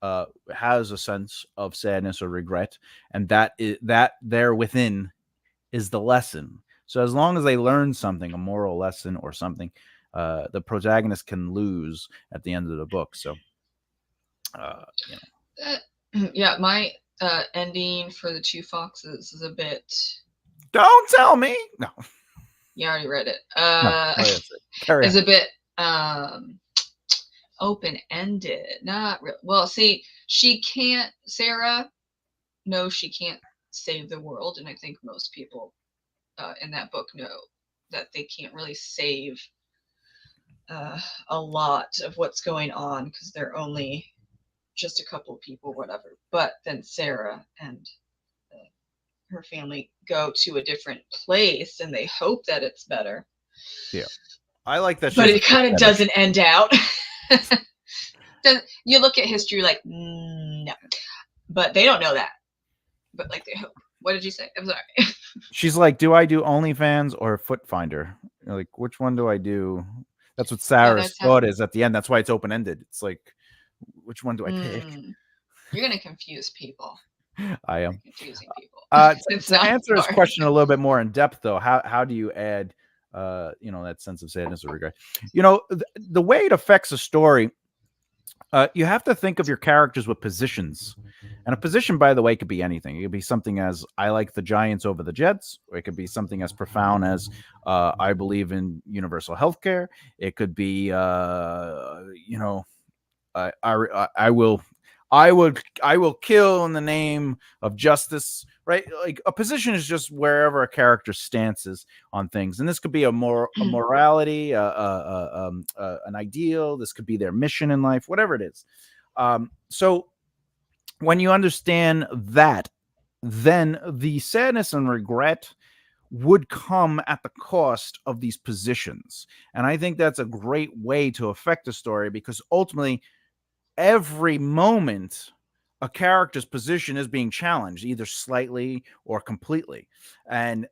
has a sense of sadness or regret, and that there within is the lesson. So as long as they learn something, a moral lesson or something, the protagonist can lose at the end of the book. So, you know. Yeah, my ending for The Two Foxes is a bit. Don't tell me. No. You already read it. Is a bit open-ended. Not real. Well, see, she can't. Sarah knows she can't save the world, and I think most people in that book know that they can't really save a lot of what's going on because they're only just a couple of people, whatever. But then Sarah and her family go to a different place, and they hope that it's better. Yeah, I like that. But it kind of doesn't end out. You look at history like, no. But they don't know that. But like they hope. What did you say? I'm sorry. She's like, do I do OnlyFans or Foot Finder? Like, which one do I do? That's what Sarah's thought is at the end. That's why it's open ended. It's like, which one do I pick? You're gonna confuse people. I am confusing people. To answer his question a little bit more in depth, though, how do you add, that sense of sadness or regret? The way it affects a story. You have to think of your characters with positions. And a position, by the way, could be anything. It could be something as I like the Giants over the Jets, or it could be something as profound as I believe in universal health care. It could be, I will kill in the name of justice, right? Like a position is just wherever a character's stance is on things. And this could be a morality, an ideal. This could be their mission in life, whatever it is. So when you understand that, then the sadness and regret would come at the cost of these positions. And I think that's a great way to affect a story because ultimately, every moment a character's position is being challenged, either slightly or completely. And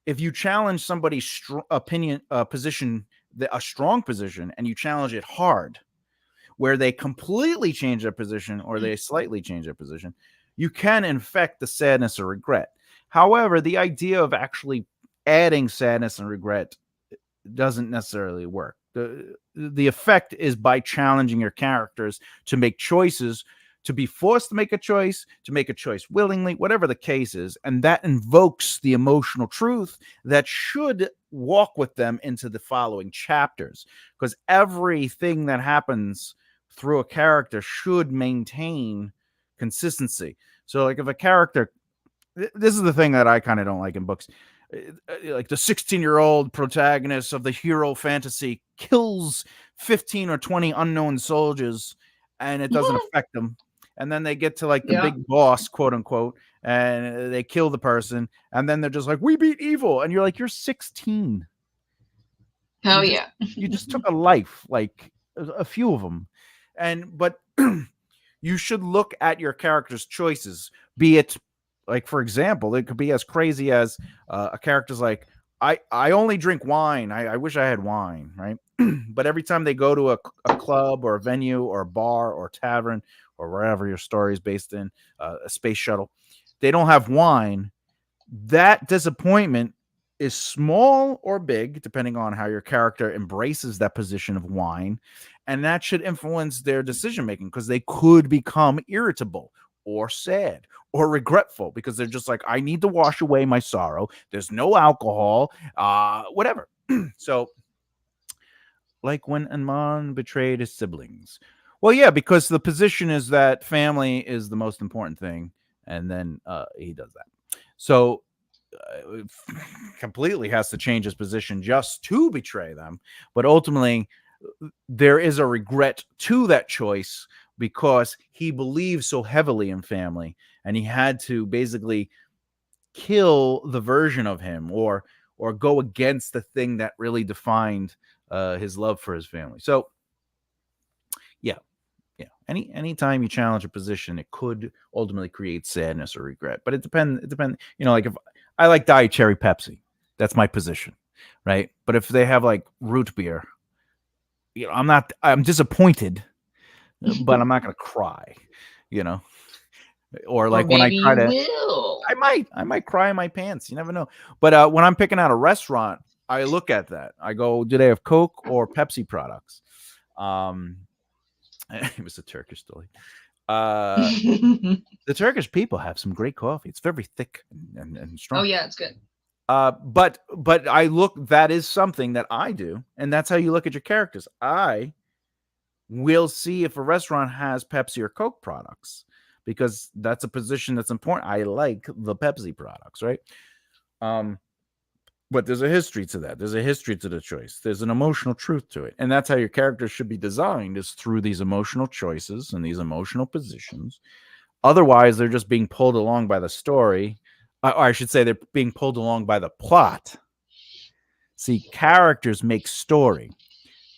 if you challenge somebody's position, a strong position, and you challenge it hard, where they completely change their position or they slightly change their position, you can infect the sadness or regret. However, the idea of actually adding sadness and regret doesn't necessarily work. The effect is by challenging your characters to make choices, to be forced to make a choice willingly, whatever the case is. And that invokes the emotional truth that should walk with them into the following chapters, because everything that happens through a character should maintain consistency. So like if a character this is the thing that I kind of don't like in books. Like the 16-year-old protagonist of the hero fantasy kills 15 or 20 unknown soldiers and it doesn't affect them. And then they get to like the Yeah. big boss, quote unquote, and they kill the person. And then they're just like, we beat evil. And you're like, you're 16. Hell You just, yeah. you just took a life, like a few of them. But you should look at your character's choices, be it like, for example, it could be as crazy as a character's like, I only drink wine. I wish I had wine, right? But every time they go to a club or a venue or a bar or tavern or wherever your story is based in, a space shuttle, they don't have wine. That disappointment is small or big, depending on how your character embraces that position of wine. And that should influence their decision making because they could become irritable or sad or regretful because they're just like, I need to wash away my sorrow. There's no alcohol, whatever. So, like when Amon betrayed his siblings. Well, yeah, because the position is that family is the most important thing. And then he does that. So, completely has to change his position just to betray them. But ultimately, there is a regret to that choice because he believes so heavily in family and he had to basically kill the version of him or go against the thing that really defined his love for his family. So yeah, anytime you challenge a position, it could ultimately create sadness or regret. But it depends. Like if I like Diet Cherry Pepsi, that's my position, right? But if they have like root beer, I'm disappointed, but I'm not gonna cry, you know. Or Or like when I maybe try you to, will. I might cry in my pants. You never know. But when I'm picking out a restaurant, I look at that. I go, do they have Coke or Pepsi products? It was a Turkish story. The Turkish people have some great coffee. It's very thick and Oh strong. yeah, it's good. But I look. That is something that I do, and that's how you look at your characters. I will see if a restaurant has Pepsi or Coke products because that's a position that's important. I like the Pepsi products, right? But there's a history to that. There's a history to the choice. There's an emotional truth to it. And that's how your character should be designed, is through these emotional choices and these emotional positions. Otherwise, they're just being pulled along by the story. Or I should say they're being pulled along by the plot. See, characters make story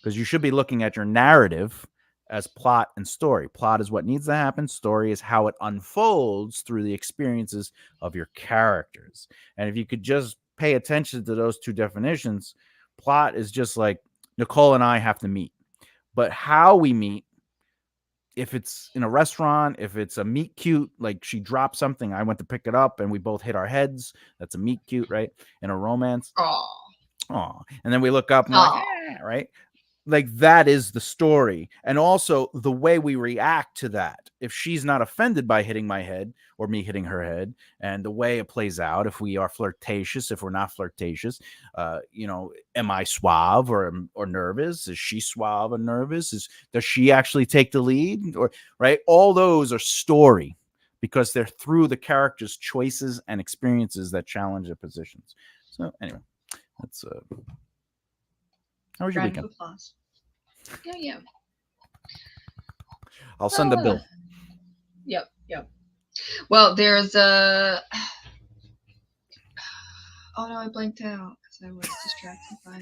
because you should be looking at your narrative as plot and story. Plot is what needs to happen. Story is how it unfolds through the experiences of your characters. And if you could just pay attention to those two definitions, plot is just like Nicole and I have to meet. But how we meet, if it's in a restaurant, if it's a meet cute, like she dropped something, I went to pick it up and we both hit our heads. That's a meet cute, right? In a romance. Oh, Oh, and then we look up and we're like, oh, right? Like that is the story. And also the way we react to that. If she's not offended by hitting my head or me hitting her head, and the way it plays out, if we are flirtatious, if we're not flirtatious, am I suave or nervous? Is she suave or nervous? Does she actually take the lead? Or right? All those are story because they're through the character's choices and experiences that challenge their positions. So anyway, that's how was your round of weekend? applause. Yeah, yeah. I'll send a bill. Yep, yep. Well, there's a. Oh no, I blanked out because I was distracted by.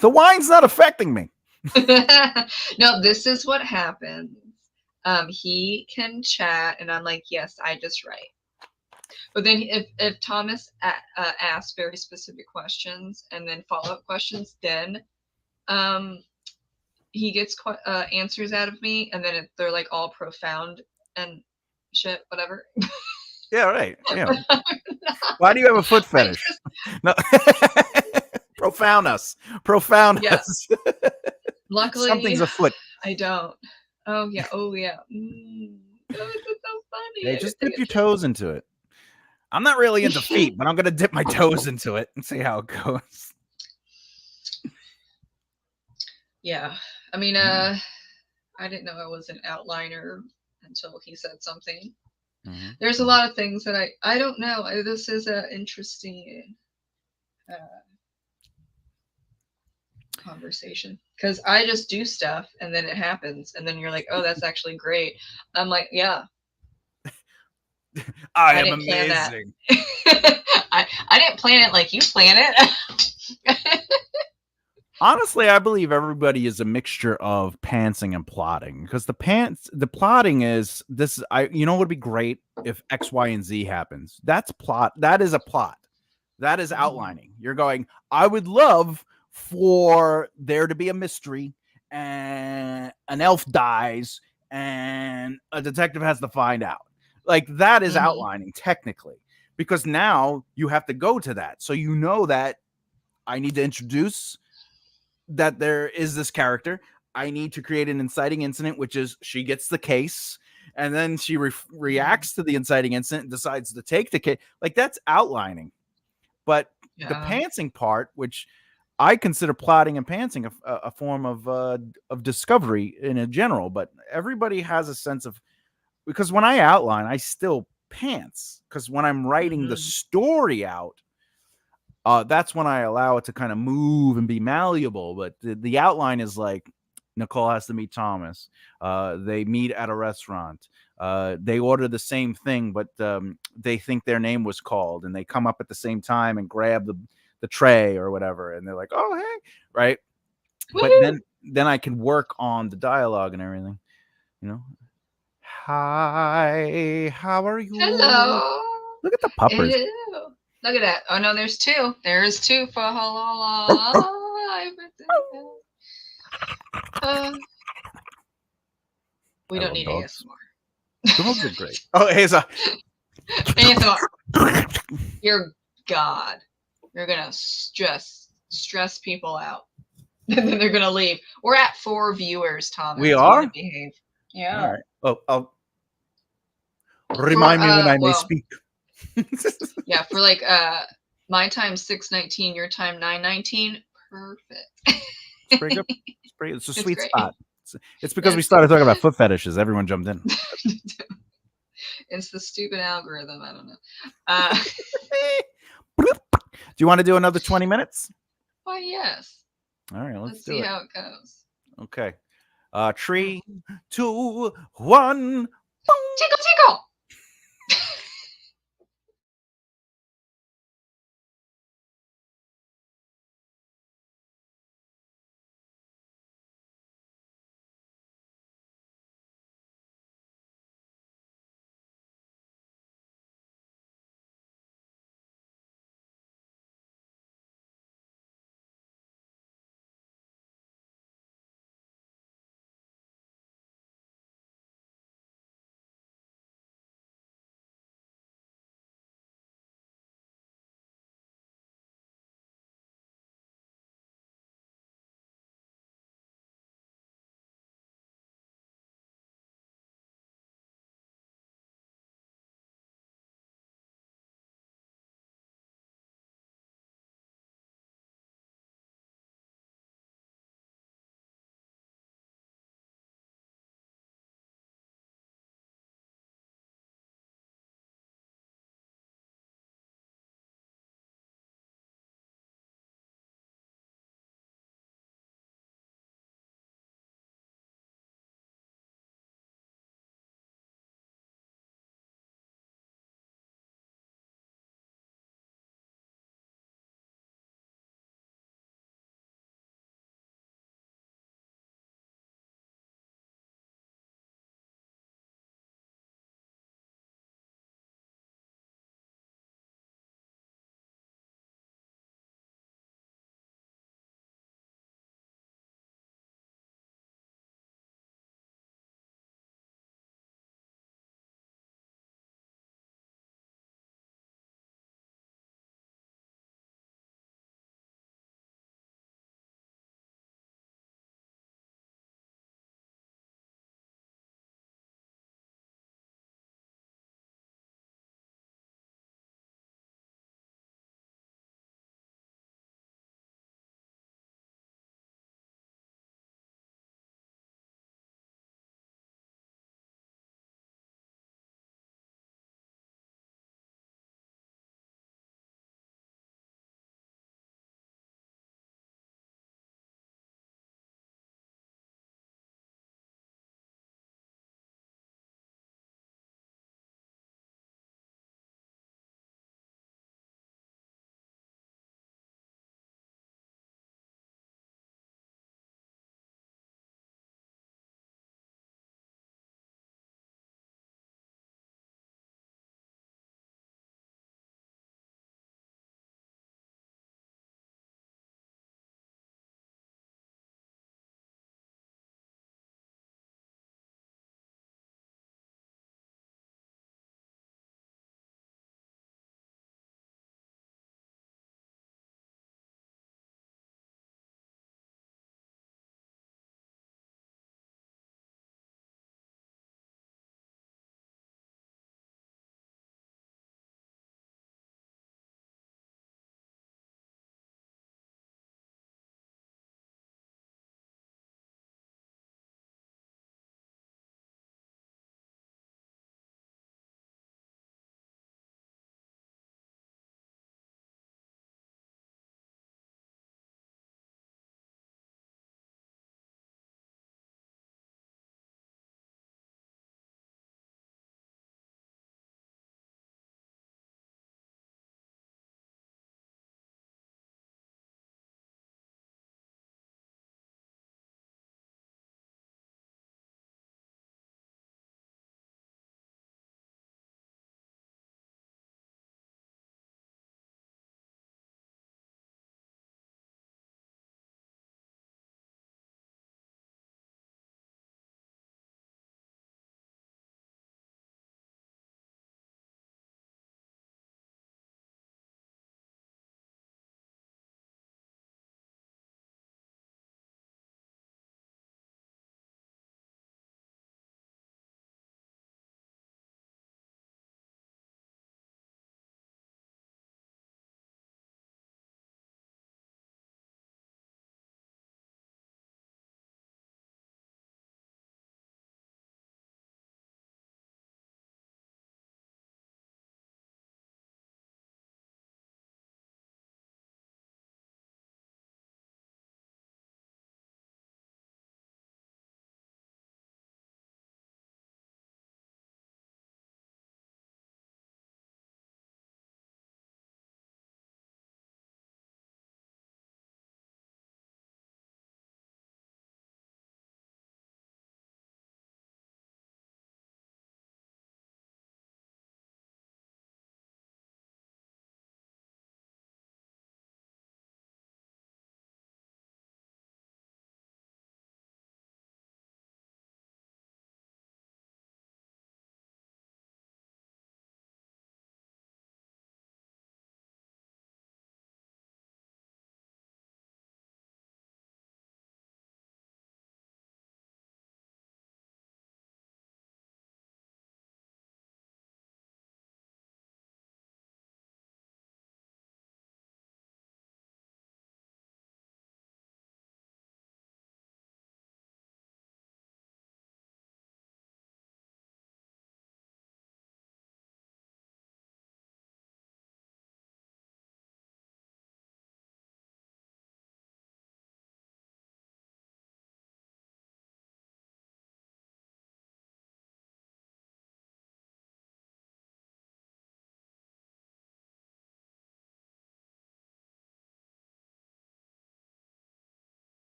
The wine's not affecting me. No, this is what happens. He can chat, and I'm like, yes, I just write. But then if Thomas asks very specific questions and then follow up questions, then he gets answers out of me, and then they're like all profound and shit, whatever. Yeah, right. Yeah. Why do you have a foot fetish? No. Profound us. Luckily, something's afoot. I don't. Oh yeah. Oh yeah. Oh, this is so funny. Hey, just dip your toes into it. I'm not really into feet, but I'm gonna dip my toes into it and see how it goes. Yeah. I mean, I didn't know I was an outliner until he said something. Mhm. There's a lot of things that I don't know. This is an interesting uh, conversation because I just do stuff and then it happens and then you're like, oh, that's actually great. I'm like, yeah, I I am didn't plan that. amazing. I didn't plan it like you plan it. Honestly, I believe everybody is a mixture of pantsing and plotting because the plotting is this. You know what would be great if X, Y, and Z happens. That's plot. That is a plot. That is outlining. You're going, I would love for there to be a mystery and an elf dies and a detective has to find out. Like that is outlining technically because now you have to go to that. So you know that I need to introduce that there is this character. I need to create an inciting incident, which is she gets the case and then she reacts to the inciting incident and decides to take the case. Like that's outlining. But the pantsing part, which I consider plotting and pantsing a form of discovery in a general, but everybody has a sense of because when I outline, I still pants because when I'm writing the story out, that's when I allow it to kind of move and be malleable. But the outline is like Nicole has to meet Thomas. They meet at a restaurant. They order the same thing, but they think their name was called, and they come up at the same time and grab the tray or whatever, and they're like, "Oh, hey!" Right? But then I can work on the dialogue and everything. You know, hi, how are you? Hello. Look at the puppers. Ew. Look at that. Oh no, there's two. There's two for halala. We don't need dogs. ASMR. Dogs are great. Oh, here's a ASMR. You're God. You're gonna stress people out. And then they're gonna leave. We're at 4 viewers, Thomas. We are? You behave. Yeah. All right. Oh, I'll remind me when I may speak. Yeah, for like my time 6:19, your time 9:19. Perfect. It's pretty good. It's a sweet great. spot. It's because we started talking about foot fetishes. Everyone jumped in. It's the stupid algorithm. I don't know. Do you want to do another 20 minutes? Why, yes. All right, let's see how it goes. Okay. 3, 2, 1. Tickle, tickle.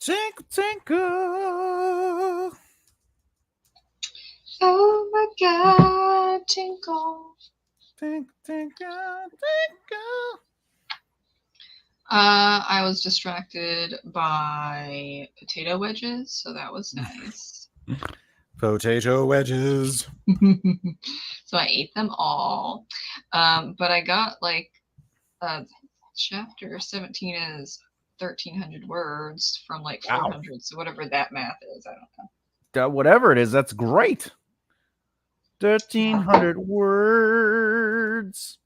Tinkle, tinkle. Oh my God, tinkle. Tinkle, tinkle, tinkle. I was distracted by potato wedges, so that was nice. Potato wedges. So I ate them all. But I got like chapter 17 is 1,300 words from like Wow. 400. So whatever that math is, I don't know. Whatever it is, that's great. 1,300 words.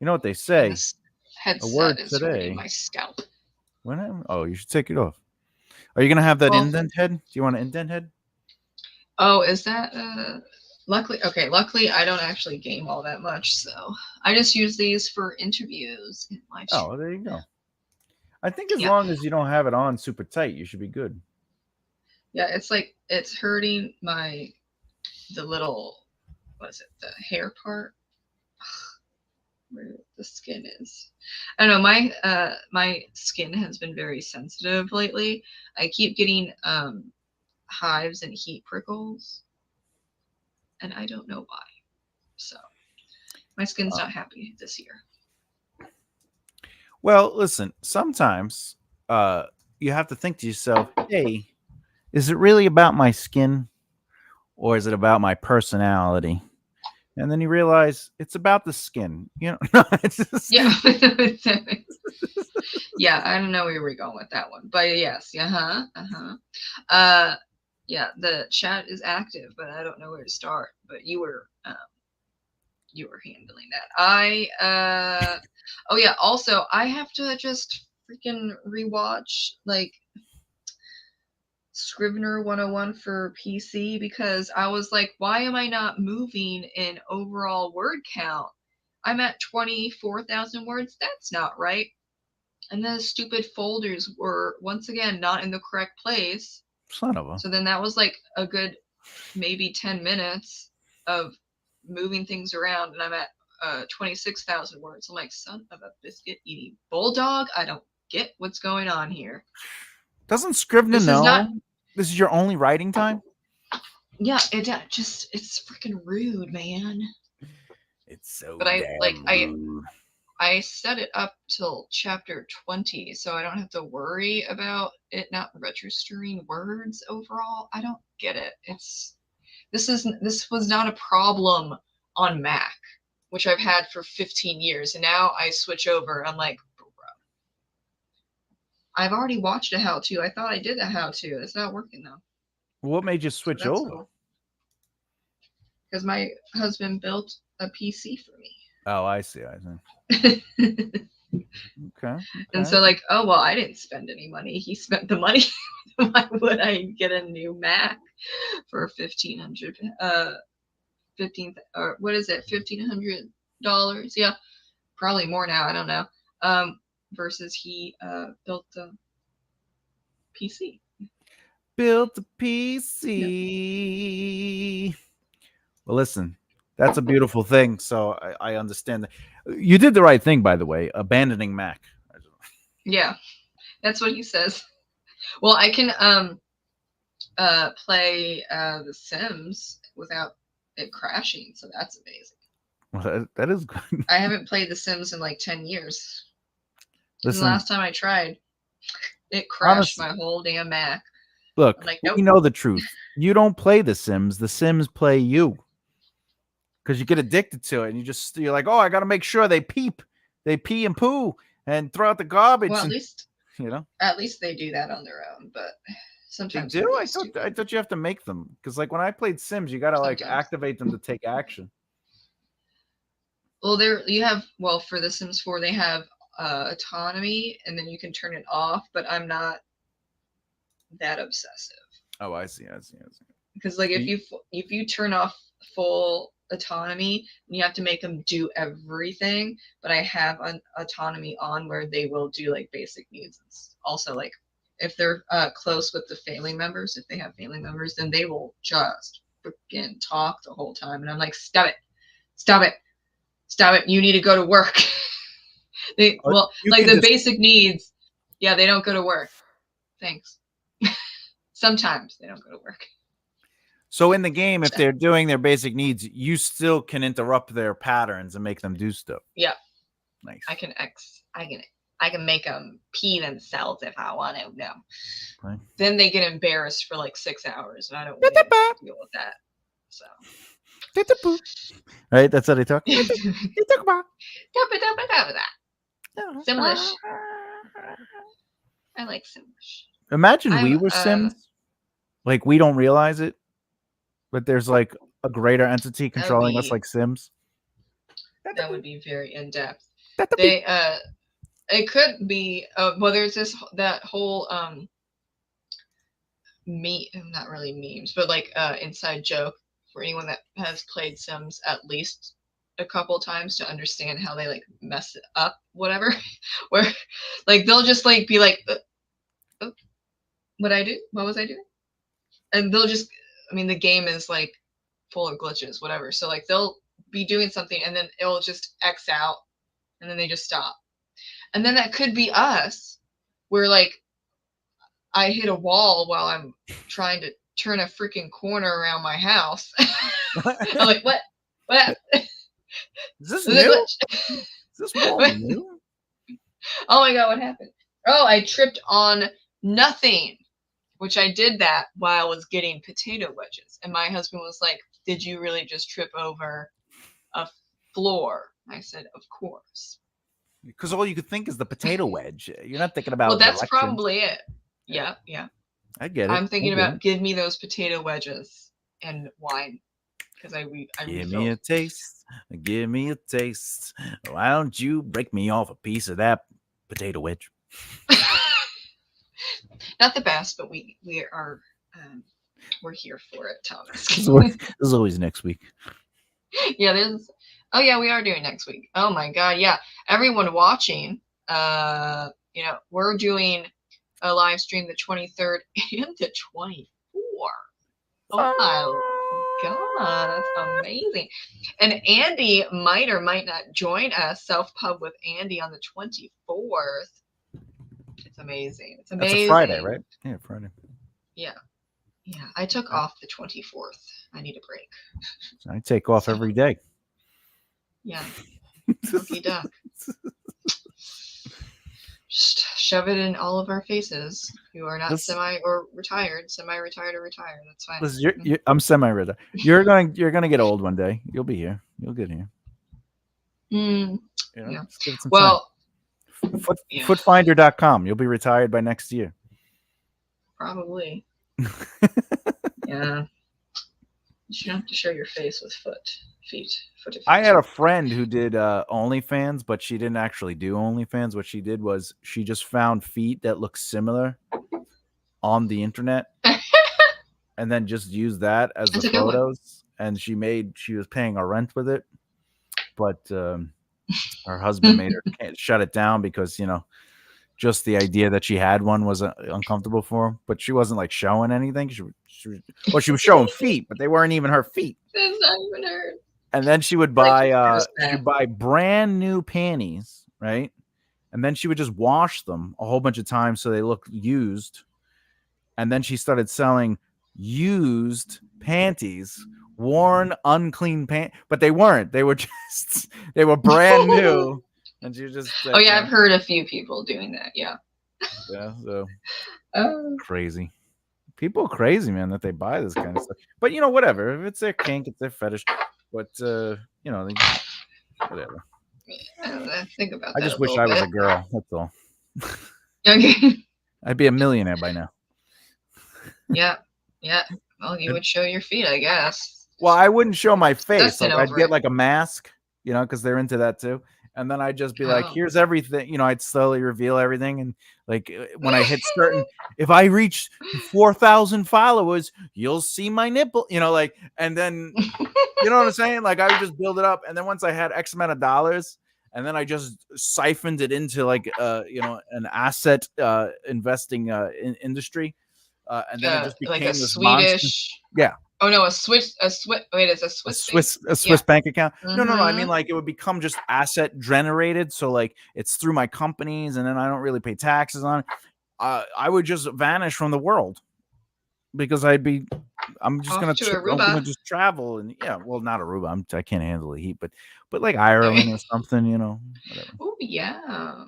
You know what they say? This headset word is today. hurting my scalp. Oh, you should take it off. Are you gonna have that Well- indent head? Do you want an indent head? Oh, is that luckily I don't actually game all that much, so I just use these for interviews in my Oh, there you go. I think as long as you don't have it on super tight, you should be good. Yeah, it's like it's hurting the little, what is it, the hair part where the skin is. I don't know, my skin has been very sensitive lately. I keep getting hives and heat prickles, and I don't know why. So my skin's not happy this year. Well, listen, sometimes you have to think to yourself, hey, is it really about my skin or is it about my personality? And then you realize it's about the skin. You know, it's just... Yeah. Yeah, I don't know where we're going with that one. But yes, yeah, yeah, the chat is active, but I don't know where to start. But you were handling that. Oh yeah, also I have to just freaking rewatch like Scrivener 101 for PC because I was like, why am I not moving in overall word count? I'm at 24,000 words. That's not right. And the stupid folders were once again not in the correct place. Son of a. So then that was like a good maybe 10 minutes of moving things around, and I'm at 26,000 words. I'm like, son of a biscuit eating bulldog. I don't get what's going on here. Doesn't Scrivener know this is your only writing time? Yeah, it's freaking rude, man. It's so. But rude. I set it up till chapter 20, so I don't have to worry about it not registering words overall. I don't get it. This was not a problem on Mac, which I've had for 15 years, and now I switch over. I'm like, bro, I've already watched a how-to. I thought I did a how-to. It's not working though. What made you switch over? Because my husband built a PC for me. Oh, I see. Okay. And so like, oh, well, I didn't spend any money. He spent the money. Why would I get a new Mac for $1,500? Or what is it? $1,500? Yeah, probably more now. I don't know. Versus he built the PC. Built a PC. Yep. Well, listen, that's a beautiful thing. So I understand that. You did the right thing, by the way, abandoning Mac. Yeah, that's what he says. Well, I can play The Sims without it crashing, so that's amazing. Well, that is good. I haven't played The Sims in like 10 years. Listen, the last time I tried, it crashed my whole damn Mac. Look, like, nope. You know the truth. You don't play The Sims. The Sims play you. Because you get addicted to it, and you're like, oh, I got to make sure they pee and poo and throw out the garbage. Well, at least they do that on their own, but sometimes they do. I thought you have to make them, because like when I played Sims, you got to like activate them to take action. Well, for The Sims 4, they have autonomy, and then you can turn it off. But I'm not that obsessive. Oh, I see. Because like if you turn off full autonomy, you have to make them do everything. But I have an autonomy on where they will do like basic needs. Also, like if they're close with the family members, if they have family members, then they will just freaking talk the whole time, and I'm like, stop it. You need to go to work. The basic needs. Yeah, they don't go to work. Thanks. Sometimes they don't go to work. So in the game, if they're doing their basic needs, you still can interrupt their patterns and make them do stuff. Yeah. Nice. I can make them pee themselves if I want to. No. Right. Then they get embarrassed for like 6 hours, and I don't want to deal with that. So. Right? That's how they talk. Simlish. I like Simlish. Imagine we were Sims. Like, we don't realize it, but there's like a greater entity controlling us like Sims. That would be very in-depth. It could be well, there's that whole not really memes, but like inside joke for anyone that has played Sims at least a couple times to understand how they like mess it up, whatever. Where like they'll just like be like, what was I doing? And they'll just, I mean, the game is like full of glitches, whatever. So like they'll be doing something and then it'll just X out and then they just stop. And then that could be us, where like I hit a wall while I'm trying to turn a freaking corner around my house. I'm like, what? What? Is this new? Is this wall new? Oh my God, what happened? Oh, I tripped on nothing. Which I did that while I was getting potato wedges. And my husband was like, did you really just trip over a floor? I said, of course. Because all you could think is the potato wedge. You're not thinking about. Well, that's probably it. Yeah. I get it. I'm thinking about give me those potato wedges and wine. Because give me a taste. Give me a taste. Why don't you break me off a piece of that potato wedge? Not the best, but we are we're here for it, Thomas. This is always next week. Yeah, we are doing next week. Oh my God, yeah. Everyone watching, we're doing a live stream the 23rd and the 24th. Oh my God, that's amazing. And Andy might or might not join us, Self Pub with Andy on the 24th. It's amazing. It's amazing. That's a Friday, right? Yeah, Friday. Yeah. I took off the 24th. I need a break. I take off every day. Yeah. Cookie duck. Just shove it in all of our faces who are not semi-retired or retired. That's fine. Listen, I'm semi-retired. You're gonna get old one day. You'll be here. You'll get here. Yeah. Well. Footfinder.com. You'll be retired by next year. Probably. Yeah. You shouldn't have to show your face with feet. I had a friend who did OnlyFans, but she didn't actually do OnlyFans. What she did was she just found feet that look similar on the internet and then just used that as the photos. And she was paying her rent with it. But her husband made her shut it down because, just the idea that she had one was uncomfortable for her. But she wasn't like showing anything. She was showing feet, but they weren't even her feet. That's not even her. And then she would buy brand new panties, right? And then she would just wash them a whole bunch of times so they look used. And then she started selling used panties. Worn, unclean pants, but they weren't. They were brand new. And you just I've heard a few people doing that. Yeah. So crazy. People are crazy, man, that they buy this kind of stuff. But whatever. If it's their kink, it's their fetish. But whatever. I think about. I just wish I was a girl. That's all. Okay. I'd be a millionaire by now. Yeah. Well, you would show your feet, I guess. Well, I wouldn't show my face. Like, I'd get like a mask, because they're into that too. And then I'd just be like, here's everything. I'd slowly reveal everything. And like when I hit if I reach 4,000 followers, you'll see my nipple, and then, you know what I'm saying? Like I would just build it up. And then once I had X amount of dollars, and then I just siphoned it into like, an asset investing industry. And then it just became like a this Swedish. Monster. Yeah. Oh no, a Swiss. Wait, it's a Swiss bank account. Mm-hmm. No. I mean, like it would become just asset generated. So like it's through my companies, and then I don't really pay taxes on it. I would just vanish from the world. because I'm just Off gonna to I'm gonna Aruba. just travel and yeah, well, not Aruba. I can't handle the heat, but like Ireland Okay. or something, whatever. Oh yeah.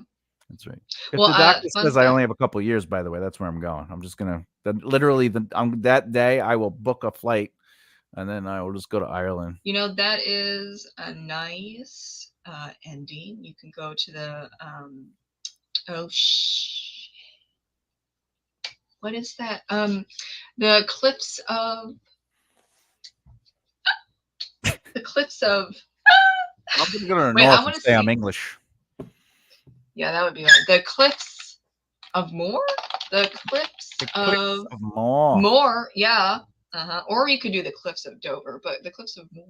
That's right. If Well, the doctor fun says I fact. only have a couple years, by the way, that's where I'm going. I'm just gonna literally that day I will book a flight and then I will just go to Ireland. That is a nice ending. You can go to the oh what is that? The cliffs of the cliffs of. I'm gonna go to the Wait, I north and want to say I'm see. English. Yeah, that would be right. The cliffs of Moor. The cliffs The cliffs of of Moher. Moor. Yeah. Or you could do the cliffs of Dover, but the cliffs of Moor,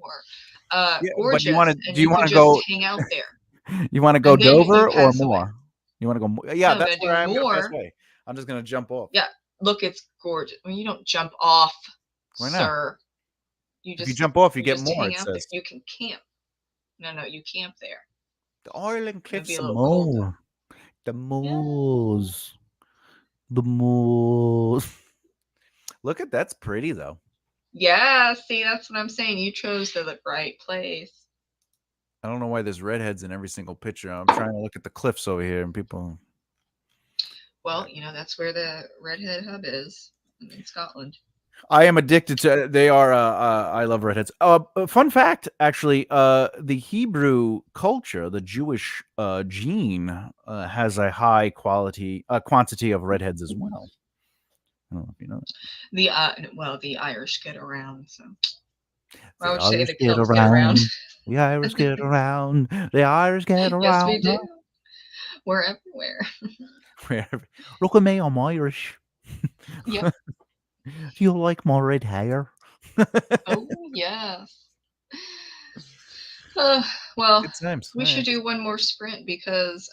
Yeah, but gorgeous, do and you you want could to just go? hang out there, You want to go and then you Dover or pass away. Moore? You want to go? Yeah, No, I'm that's gonna where do I am gonna pass Moor. away. I'm just gonna jump off. Yeah, look, it's gorgeous. When you don't jump off, Why not? sir, you If you just jump off, you you get just more. hang It out there. says You can camp. No, you camp there. the Ireland It'll be Cliffs a of little cold though. Moher. The Yeah. moors. The moors. Look at that's pretty though. Yeah, see, that's what I'm saying. You chose the right place. I don't know why there's redheads in every single picture. I'm trying to look at the cliffs over here, and people. Well, that's where the Redhead Hub is in Scotland. I am addicted to. They are. I love redheads. Fun fact, actually, the Hebrew culture, the Jewish gene, has a high quantity of redheads as well. I don't know if you know that. The Irish get around, so I The would say Irish the get Celts get around. around. The Irish get around. The Irish get Yes, we around. do. We're everywhere. Look at me, I'm Irish. Yep. Do you like my red hair? Oh, yes. Uh, well, Good times. we All should right. do one more sprint because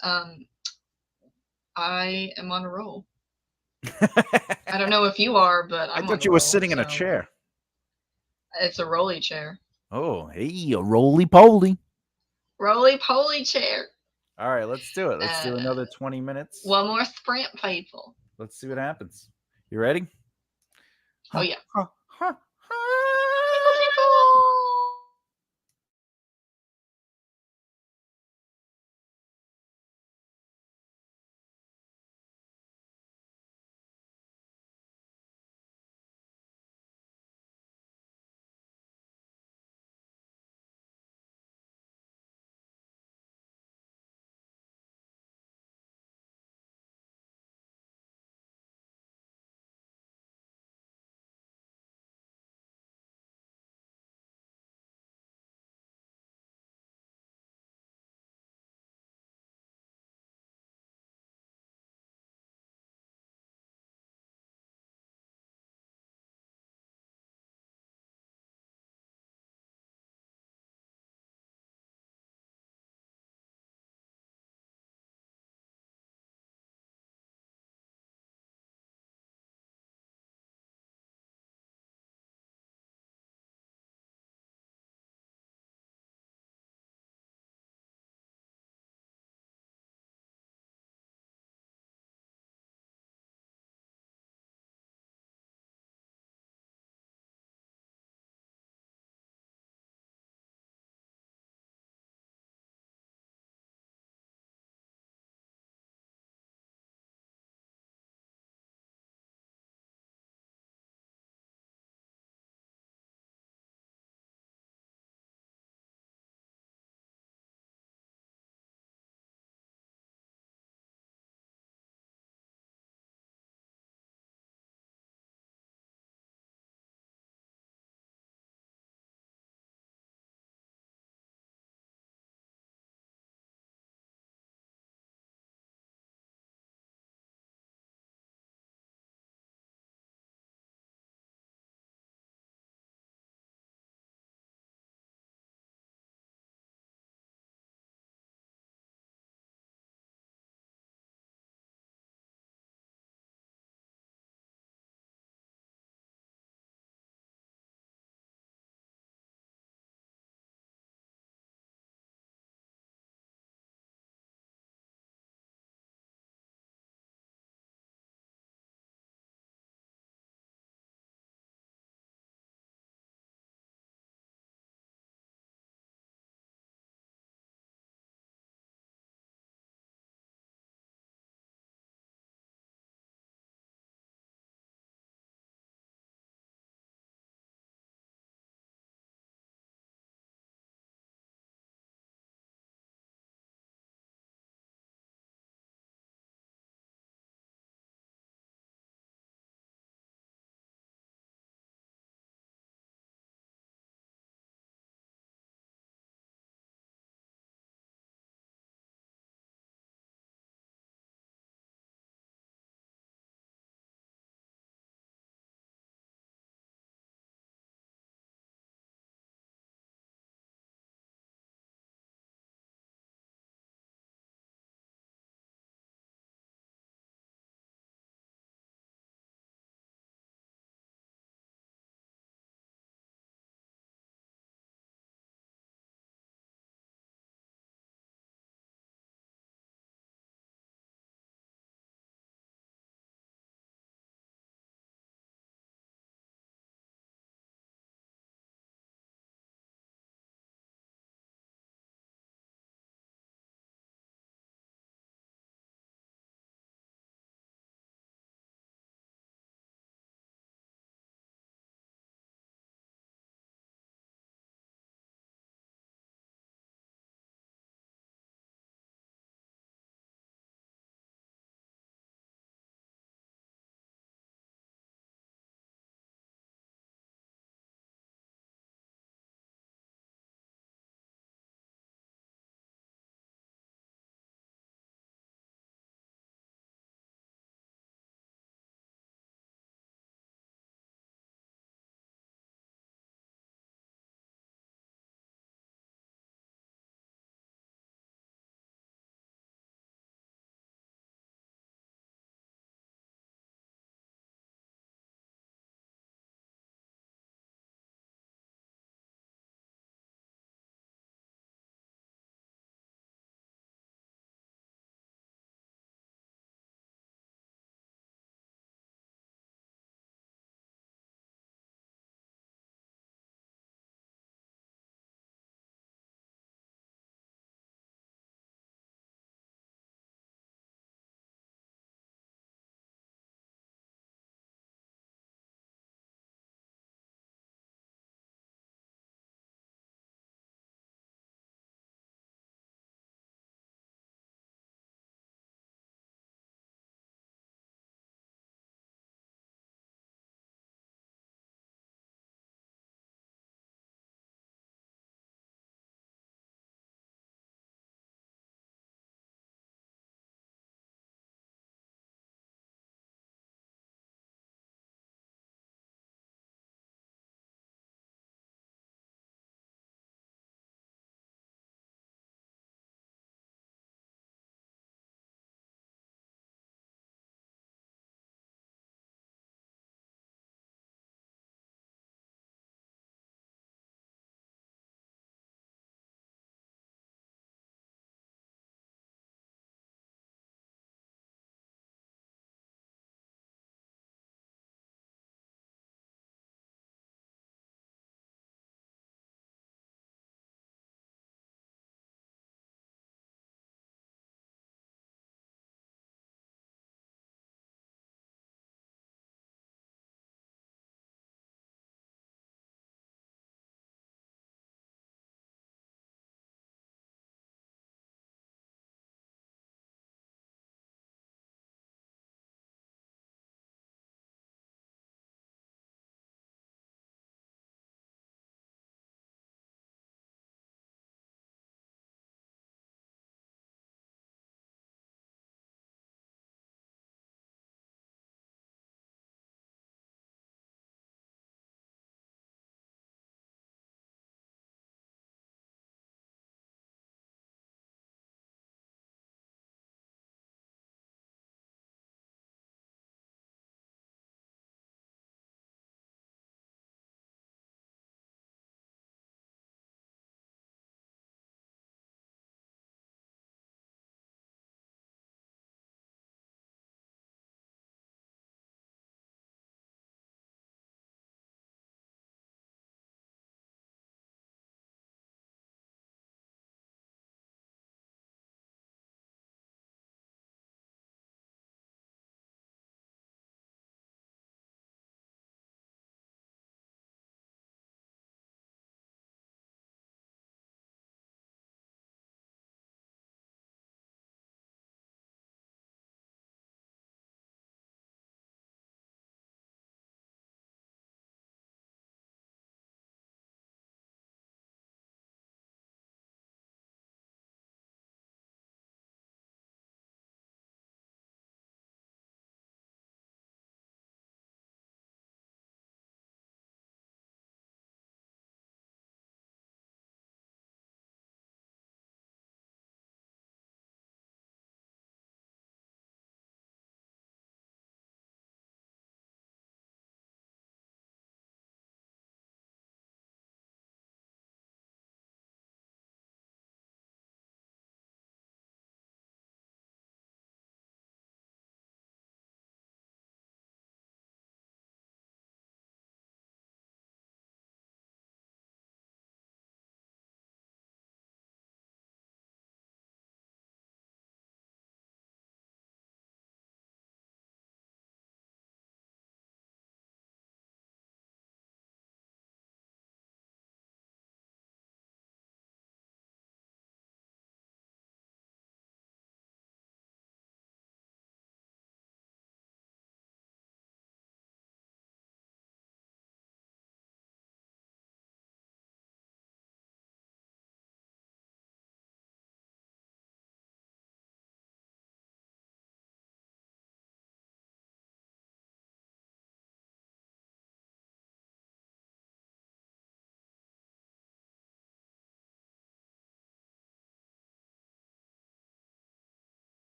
I am on a roll. I don't know if you are, but I I'm on thought a you were roll. sitting in a So chair. it's a rolly chair. Oh, hey, a roly poly. Roly poly chair. All right, let's do it. Let's do Uh, another 20 minutes. one more sprint, people. Let's see what happens. You ready? Oh, yeah. Huh, huh, Tinkle, huh. tinkle.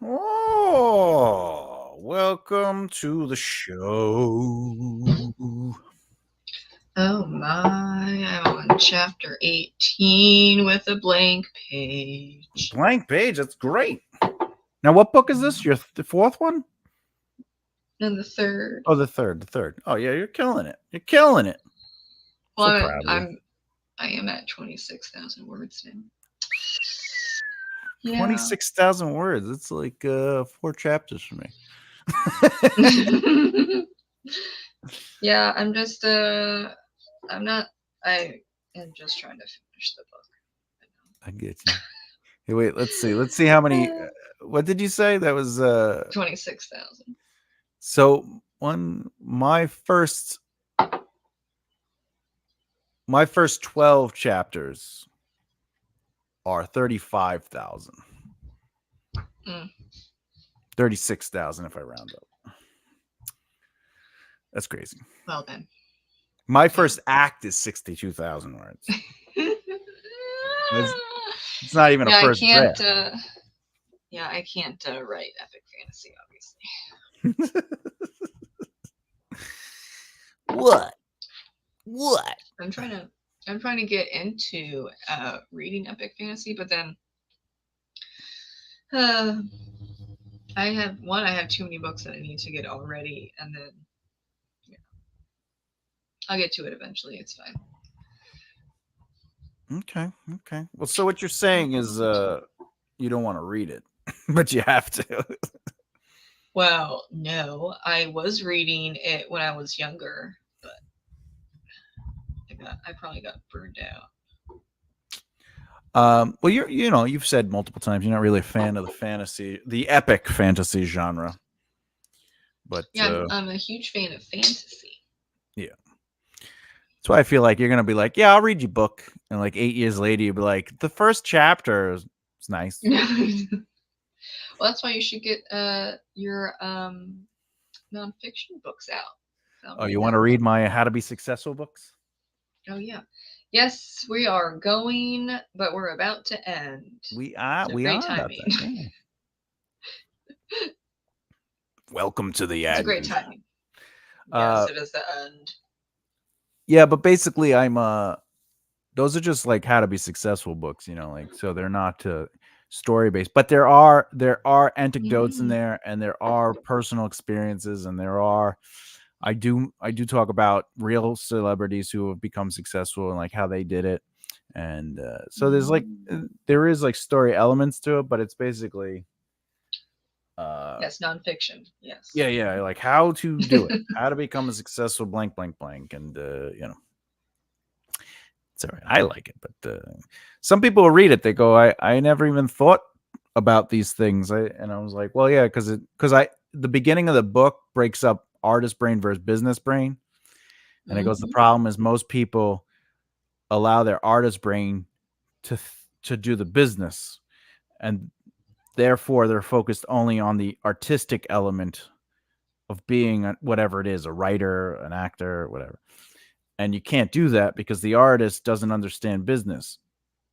Oh, welcome to the show. Oh my, I'm on chapter 18 with a blank page. Blank page. That's great. Now, what book is this? The fourth one? And the third. Oh, the third. Oh, yeah, you're killing it. You're killing it. Well, So proud of you. I am at 26,000 words now. Yeah. 26,000 words. It's like 4 chapters for me. Yeah, I am just trying to finish the book. I get you. Hey, wait, let's see how many. What did you say? That was 26,000. So my first 12 chapters are 35,000. 36,000 if I round up. That's crazy. Well then. My first act is 62,000 words. It's not even a first draft. I can't write epic fantasy, obviously. What? I'm trying to get into reading epic fantasy, but then I have too many books that I need to get already, and then I'll get to it eventually. It's fine. Okay. Well, so what you're saying is you don't want to read it, but you have to. Well, no, I was reading it when I was younger, but I probably got burned out. Well, you've said multiple times you're not really a fan of the epic fantasy genre. But yeah, I'm a huge fan of fantasy. Yeah. That's why I feel like you're gonna be like, yeah, I'll read your book, and like 8 years later, you'll be like, the first chapter is nice. Well, that's why you should get your nonfiction books out. Oh, you want to read my How to Be Successful books? Oh yeah. Yes, we are going, but we're about to end. We are. Great timing. Welcome to the end. It's a great timing. Yes, it is the end. Yeah, but basically, those are just like How to Be Successful books, like, so they're not story based, but there are anecdotes in there, and there are personal experiences, and I do talk about real celebrities who have become successful and like how they did it. And so there is like story elements to it, but it's basically yes, nonfiction. Yes. Yeah, like how to do it, how to become a successful blank, and it's all right. I like it, but some people will read it. They go, I never even thought about these things. And I was like, well, yeah, because the beginning of the book breaks up artist brain versus business brain. And it goes, the problem is most people allow their artist brain to do the business, and therefore they're focused only on the artistic element of being whatever it is, a writer, an actor, whatever. And you can't do that because the artist doesn't understand business,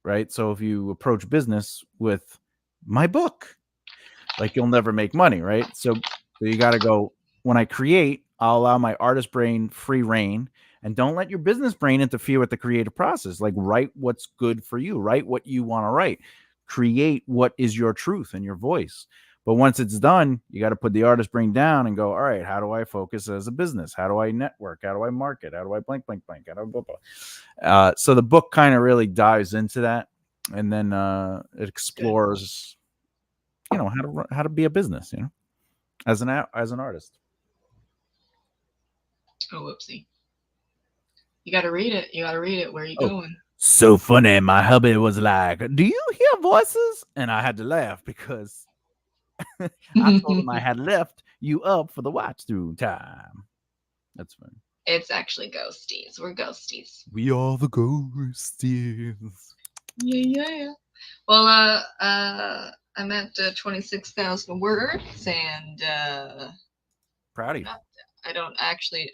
right? So if you approach business with my book, like, you'll never make money, right? So you got to go, when I create, I'll allow my artist brain free reign, and don't let your business brain interfere with the creative process. Like, write what's good for you, write what you want to write, create what is your truth and your voice. But once it's done, you got to put the artist brain down and go, all right, how do I focus as a business? How do I network? How do I market? How do I blank? How do I blah, blah. So the book kind of really dives into that, and then it explores, how to be a business, as an artist. Oh, whoopsie. You got to read it. Where are you going? So funny. My hubby was like, do you hear voices? And I had to laugh because I told him I had left you up for the watch through time. That's funny. It's actually ghosties. We're ghosties. We are the ghosties. Yeah. Well, I'm at 26,000 words, and proud of you. I don't actually.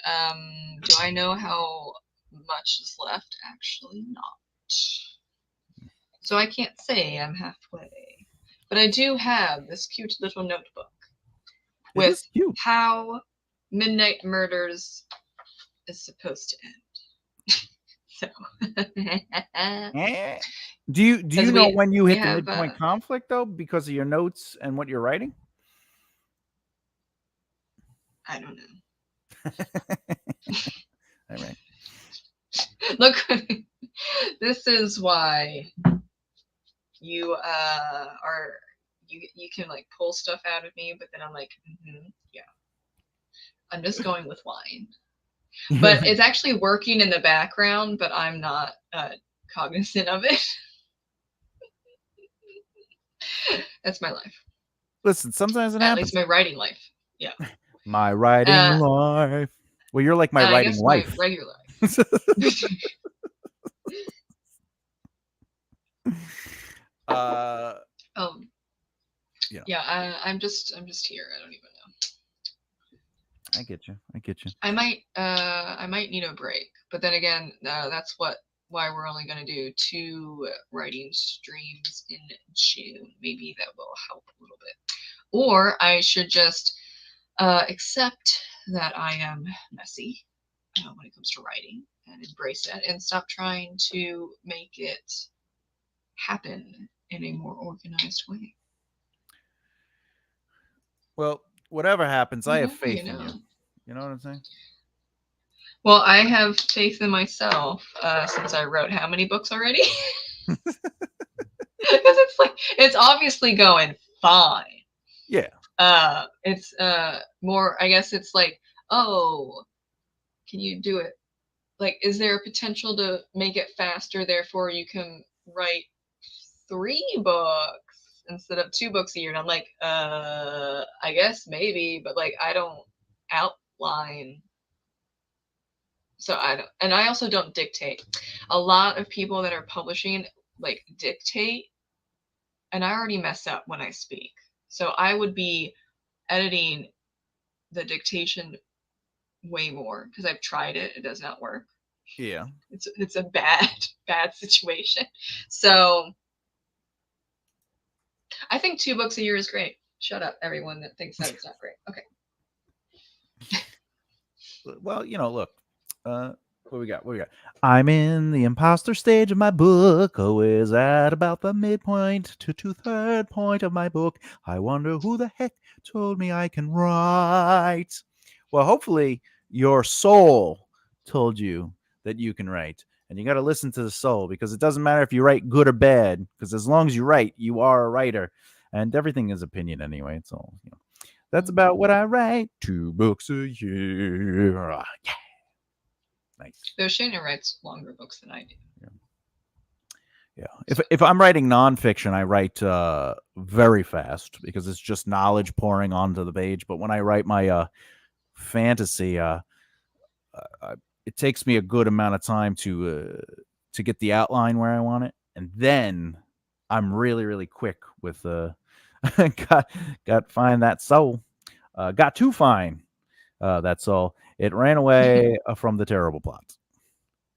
Do I know how much is left? Actually, not. So I can't say I'm halfway. But I do have this cute little notebook It with is cute. how Midnight Murders is supposed to end. So, Eh. Do you Because know when you we hit the have, midpoint conflict though, because of your notes and what you're writing? I don't know. All right. Look, this is why you are you can like pull stuff out of me, but then I'm like, yeah, I'm just going with wine. But it's actually working in the background, but I'm not cognizant of it. That's my life. Listen, sometimes it At happens. least my writing life. Yeah. My writing life. Well, you're like my I writing guess wife. my regular life. Yeah. I'm just here. I don't even know. I get you. I might need a break, but then again, that's why we're only going to do 2 writing streams in June. Maybe that will help a little bit. Or I should just accept that I am messy when it comes to writing and embrace it and stop trying to make it happen in a more organized way. Well, whatever happens, I have faith You know. in you. You know what I'm saying? Well, I have faith in myself since I wrote how many books already? Because it's obviously going fine. Yeah. It's more, I guess it's like, oh, can you do it? Like, is there a potential to make it faster? Therefore, you can write 3 books instead of 2 books a year. And I'm like, I guess maybe, but like, I don't outline. So I don't, and I also don't dictate. A lot of people that are publishing like dictate, and I already mess up when I speak. So I would be editing the dictation way more because I've tried it. It does not work. Yeah. It's a bad situation. So I think 2 books a year is great. Shut up, everyone that thinks that it's not great. Okay. Well, look. What we got? I'm in the imposter stage of my book, always at about the midpoint to 2/3 point of my book. I wonder who the heck told me I can write. Well, hopefully your soul told you that you can write. And you got to listen to the soul, because it doesn't matter if you write good or bad, because as long as you write, you are a writer. And everything is opinion anyway. It's all, That's about what I write. 2 books a year. Yeah. Nice. Though Shana writes longer books than I do. Yeah. If I'm writing nonfiction, I write very fast because it's just knowledge pouring onto the page. But when I write my fantasy, it takes me a good amount of time to get the outline where I want it, and then I'm really, really quick with got find that soul. Got to find that soul. It ran away from the terrible plot.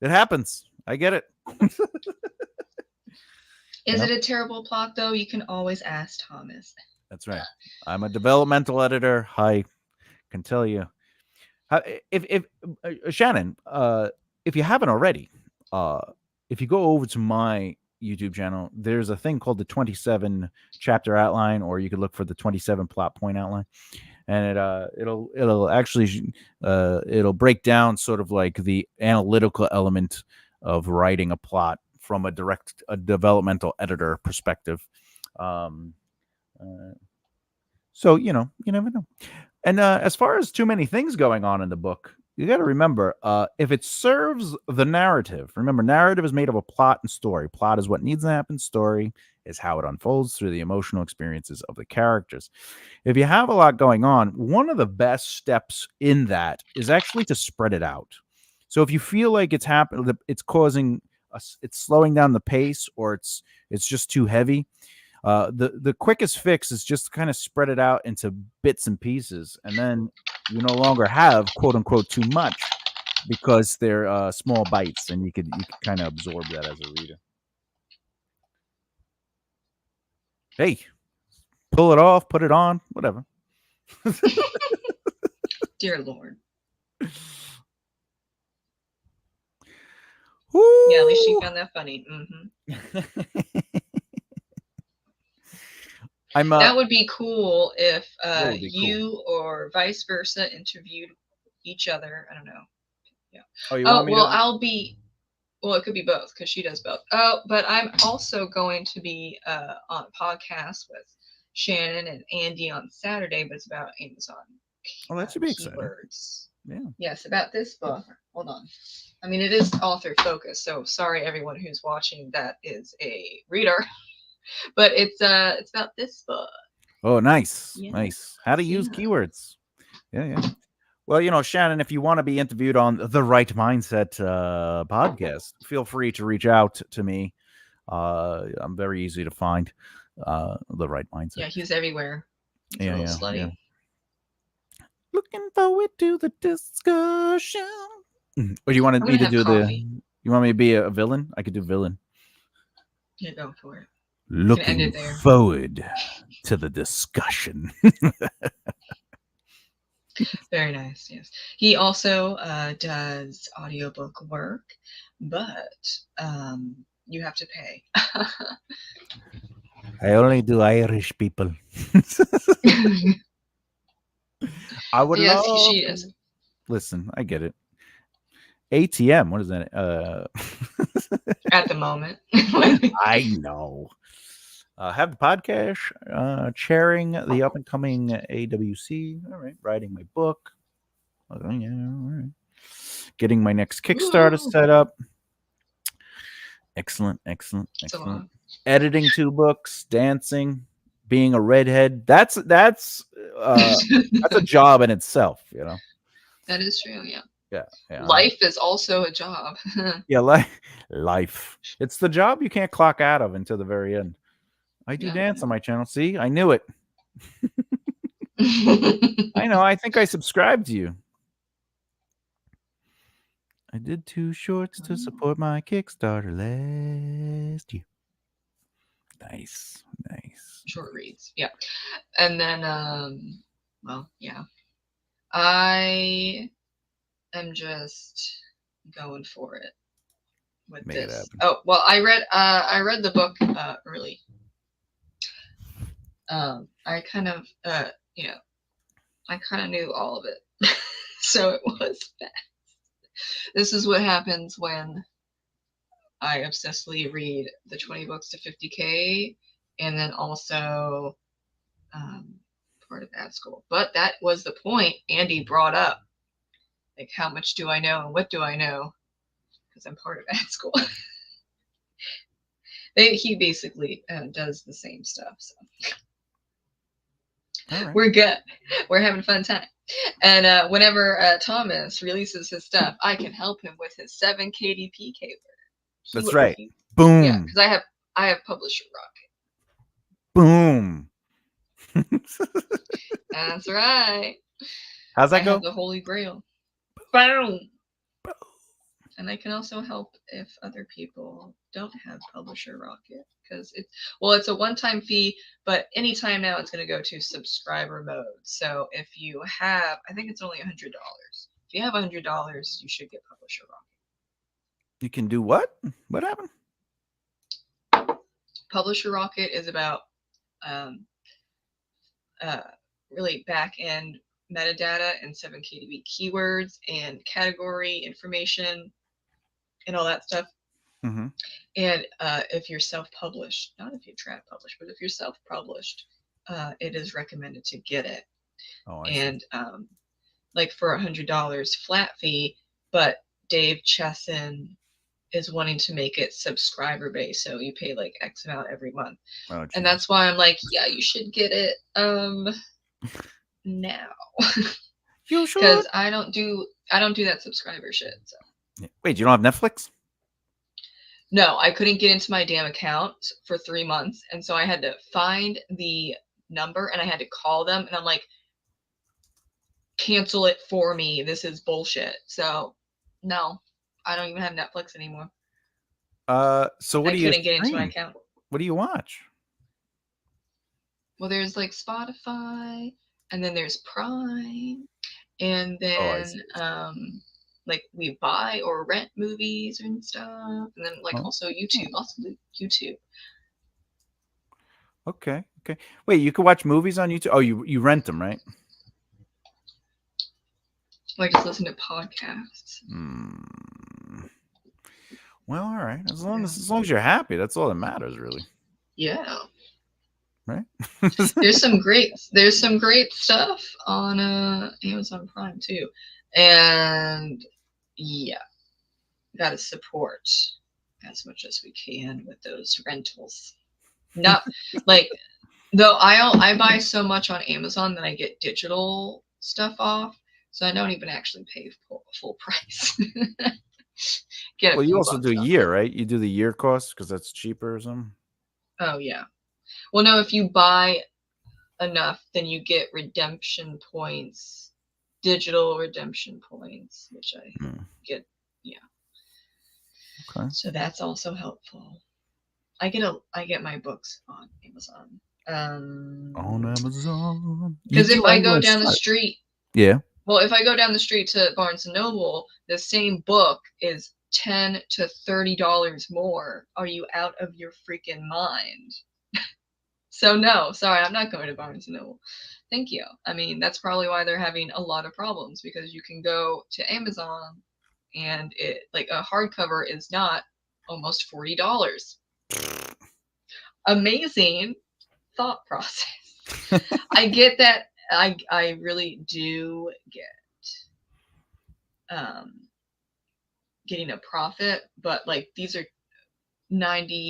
It happens. I get it. Is it a terrible plot, though? You can always ask Thomas. That's right. I'm a developmental editor. I can tell you. If Shannon, if you haven't already, if you go over to my YouTube channel, there's a thing called the 27 chapter outline, or you could look for the 27 plot point outline, and it'll actually it'll break down sort of like the analytical element of writing a plot from a developmental editor perspective. So you never know. And as far as too many things going on in the book, you got to remember, if it serves the narrative, remember, narrative is made of a plot and story. Plot is what needs to happen. Story is how it unfolds through the emotional experiences of the characters. If you have a lot going on, one of the best steps in that is actually to spread it out. So if you feel like it's causing it's slowing down the pace, or it's just too heavy, the quickest fix is just kind of spread it out into bits and pieces, and then you no longer have quote unquote too much, because they're small bites, and you could kind of absorb that as a reader. Hey, pull it off, put it on, whatever. Dear Lord. Woo! Yeah, at least she found that funny. That would be cool if would be you or vice versa interviewed each other. I don't know. Yeah. Oh, you want me well, to? I'll be. Well, it could be both because she does both. Oh, but I'm also going to be on a podcast with Shannon and Andy on Saturday, but it's about Amazon Oh, that should be exciting. keywords. Yeah. Yes, about this book. Hold on. I mean, it is author focused, so sorry everyone who's watching that is a reader, but it's about this book. Oh, nice, Yeah. nice. How to use keywords. Yeah. Well, Shannon, if you want to be interviewed on the Right Mindset podcast, feel free to reach out to me. I'm very easy to find. The Right Mindset. Yeah, he's everywhere. He's yeah. Slutty. Looking forward to the discussion. Or do you want me to do coffee. You want me to be a villain? I could do villain. Yeah, go for it. Looking forward to the discussion. Very nice. Yes, he also does audiobook work, but you have to pay. I only do Irish people. I would love. She is. Listen, I get it. ATM. What is that? At the moment. I know. Have the podcast, chairing the up and coming AWC. All right, writing my book. Oh, yeah, all right. Getting my next Kickstarter set up. Excellent. Editing 2 books, dancing, being a redhead. That's a job in itself, That is true, yeah. Yeah. Life is also a job. Yeah, life. It's the job you can't clock out of until the very end. I do dance on my channel. See, I knew it. I know. I think I subscribed to you. I did 2 shorts to support my Kickstarter last year. Nice. Short reads, yeah. And then, well, yeah. I am just going for it with this. Oh, well, I read the book early. I kind of, I kind of knew all of it, so it was fast. This is what happens when I obsessively read the 20 books to 50K, and then also part of ad school. But that was the point Andy brought up. Like, how much do I know and what do I know? Because I'm part of ad school. He basically does the same stuff. So. Right. We're good. We're having a fun time. And whenever Thomas releases his stuff, I can help him with his 7 KDP keyword. That's right. Boom. Yeah, because I have Publisher Rocket. Boom. That's right. How's that go? Have the Holy Grail. Boom. And I can also help if other people don't have Publisher Rocket, because it's a one-time fee, but anytime now it's going to go to subscriber mode. So if you have, I think it's only $100. If you have $100, you should get Publisher Rocket. You can do what? What happened? Publisher Rocket is about really back-end metadata and 7KDB keywords and category information and all that stuff. Mm-hmm. And if you're self-published, not if you're trad published, but if you're self-published, it is recommended to get it. Oh, and like for $100 flat fee, but Dave Chesson is wanting to make it subscriber based, so you pay like X amount every month. Oh, and that's why I'm like, yeah, you should get it now. You should. Because I don't do that subscriber shit. So. Wait, you don't have Netflix? No, I couldn't get into my damn account for 3 months, and so I had to find the number and I had to call them, and I'm like, cancel it for me. This is bullshit. So, no, I don't even have Netflix anymore. So what do you? I couldn't get into my account. What do you watch? Well, there's like Spotify, and then there's Prime, and Oh, I then see. like we buy or rent movies and stuff, and then like Oh, also YouTube, also YouTube. okay. Okay. Wait, you can watch movies on YouTube? Oh, you rent them, right? Like just listen to podcasts. Mm. Well, all right. As long Yeah. as you're happy, that's all that matters, really. Yeah. Right? There's some great stuff on Amazon Prime too. And yeah, gotta support as much as we can with those rentals. Not like though I buy so much on Amazon that I get digital stuff off, so I don't even actually pay full price. Get a Well, you few also do bucks a off year, it. right? You do the year cost because that's cheaper or something. Oh yeah. Well, no, if you buy enough, then you get redemption points, digital redemption points, which I get. Yeah. Okay. So that's also helpful. I get my books on Amazon. On Amazon. You Because if do I go English down the site. street, Yeah. well, if I go down the street to Barnes and Noble, the same book is $10 to $30 more. Are you out of your freaking mind? So no, sorry, I'm not going to Barnes and Noble. Thank you. I mean, that's probably why they're having a lot of problems because you can go to Amazon and it like a hardcover is not almost $40. Amazing thought process. I get that. I really do get getting a profit, but like these are 99%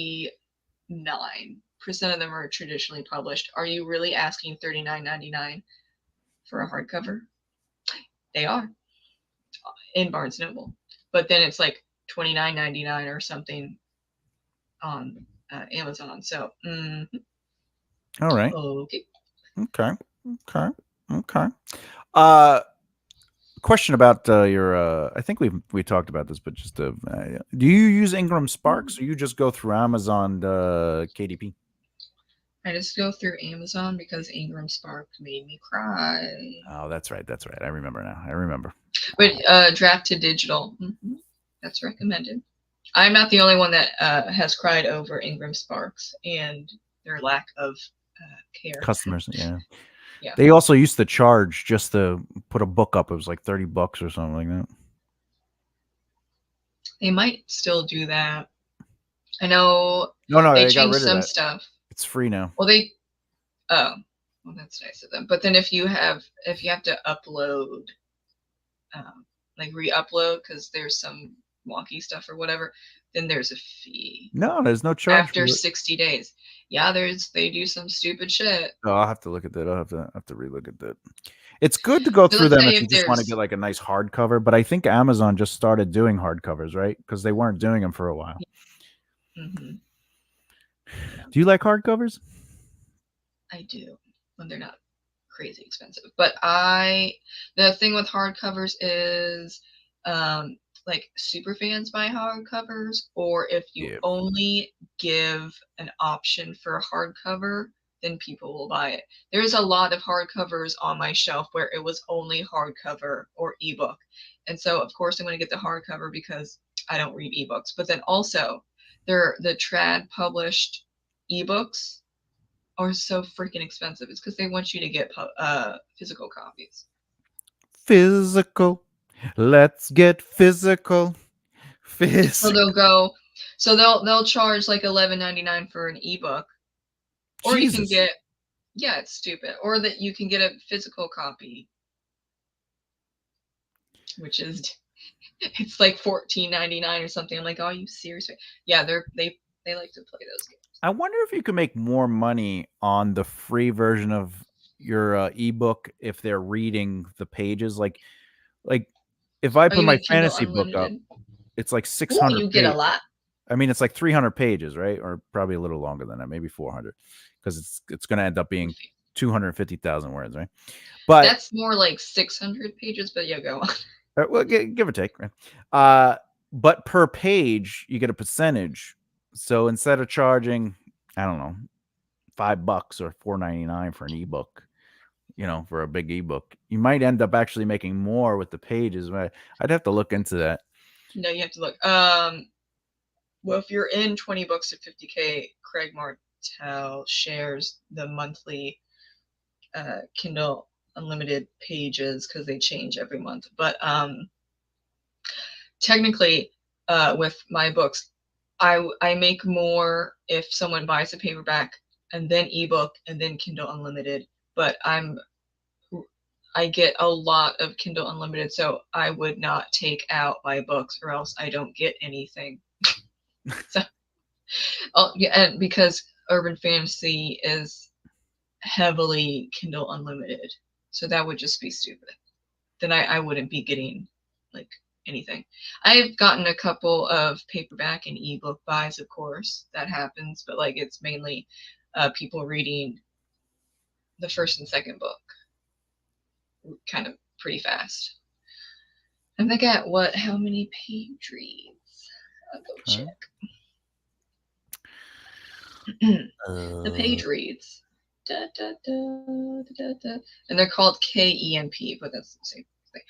of them are traditionally published. Are you really asking $39.99 for a hardcover? They are in Barnes Noble, but then it's like $29.99 or something on Amazon. So, All right. okay. Okay. Okay. Okay. Question about your. I think we talked about this, but just do you use Ingram Sparks or you just go through Amazon KDP? I just go through Amazon because Ingram Spark made me cry. Oh, that's right. That's right. I remember now. I remember. But draft to digital, that's recommended. I'm not the only one that has cried over Ingram Sparks and their lack of care. Customers, yeah. Yeah. They also used to charge just to put a book up. It was like $30 or something like that. They might still do that. I know No, they they got changed rid of some that. stuff. It's free now. Well, well, that's nice of them. But then if you have to upload, like re-upload because there's some wonky stuff or whatever, then there's a fee. No, there's no charge after 60 days. Yeah, they do some stupid shit. Oh, I'll have to look at that. I'll have to relook at that. It's good to go through them if you just want to get like a nice hardcover, but I think Amazon just started doing hardcovers, right? Because they weren't doing them for a while. Mm-hmm. Do you like hardcovers? I do, when they're not crazy expensive. But the thing with hardcovers is like super fans buy hardcovers, or if you only give an option for a hardcover, then people will buy it. There's a lot of hardcovers on my shelf where it was only hardcover or ebook. And so of course I'm going to get the hardcover because I don't read ebooks. But then also the trad published ebooks are so freaking expensive. It's because they want you to get physical copies. Physical. Let's get physical. Physical. So they'll charge like $11.99 for an ebook, or Jesus. You can get it's stupid, or that you can get a physical copy, which is it's like $14.99 or something. I'm like, are you serious? Yeah, they like to play those games. I wonder if you can make more money on the free version of your ebook if they're reading the pages. Like if I put my fantasy book up, it's like 600. You get a lot. I mean, it's like 300 pages, right? Or probably a little longer than that, maybe 400, because it's going to end up being 250,000 words, right? But that's more like 600 pages. But yeah, go on. Well, give or take, right? But per page, you get a percentage. So instead of charging, I don't know, $5 or $4.99 for an ebook. You know, for a big ebook, you might end up actually making more with the pages. I'd have to look into that. No, you have to look. Well, if you're in 20 books to 50K, Craig Martell shares the monthly Kindle Unlimited pages because they change every month. But technically, with my books, I make more if someone buys a paperback and then ebook and then Kindle Unlimited. But I get a lot of Kindle Unlimited, so I would not take out my books or else I don't get anything. So, yeah, and because urban fantasy is heavily Kindle Unlimited, so that would just be stupid. Then I wouldn't be getting like anything. I've gotten a couple of paperback and ebook buys, of course, that happens, but like it's mainly people reading the first and second book kind of pretty fast. I forget how many page reads. I'll go check. The page reads. Da, da, da, da, da. And they're called KEMP, but that's the same thing.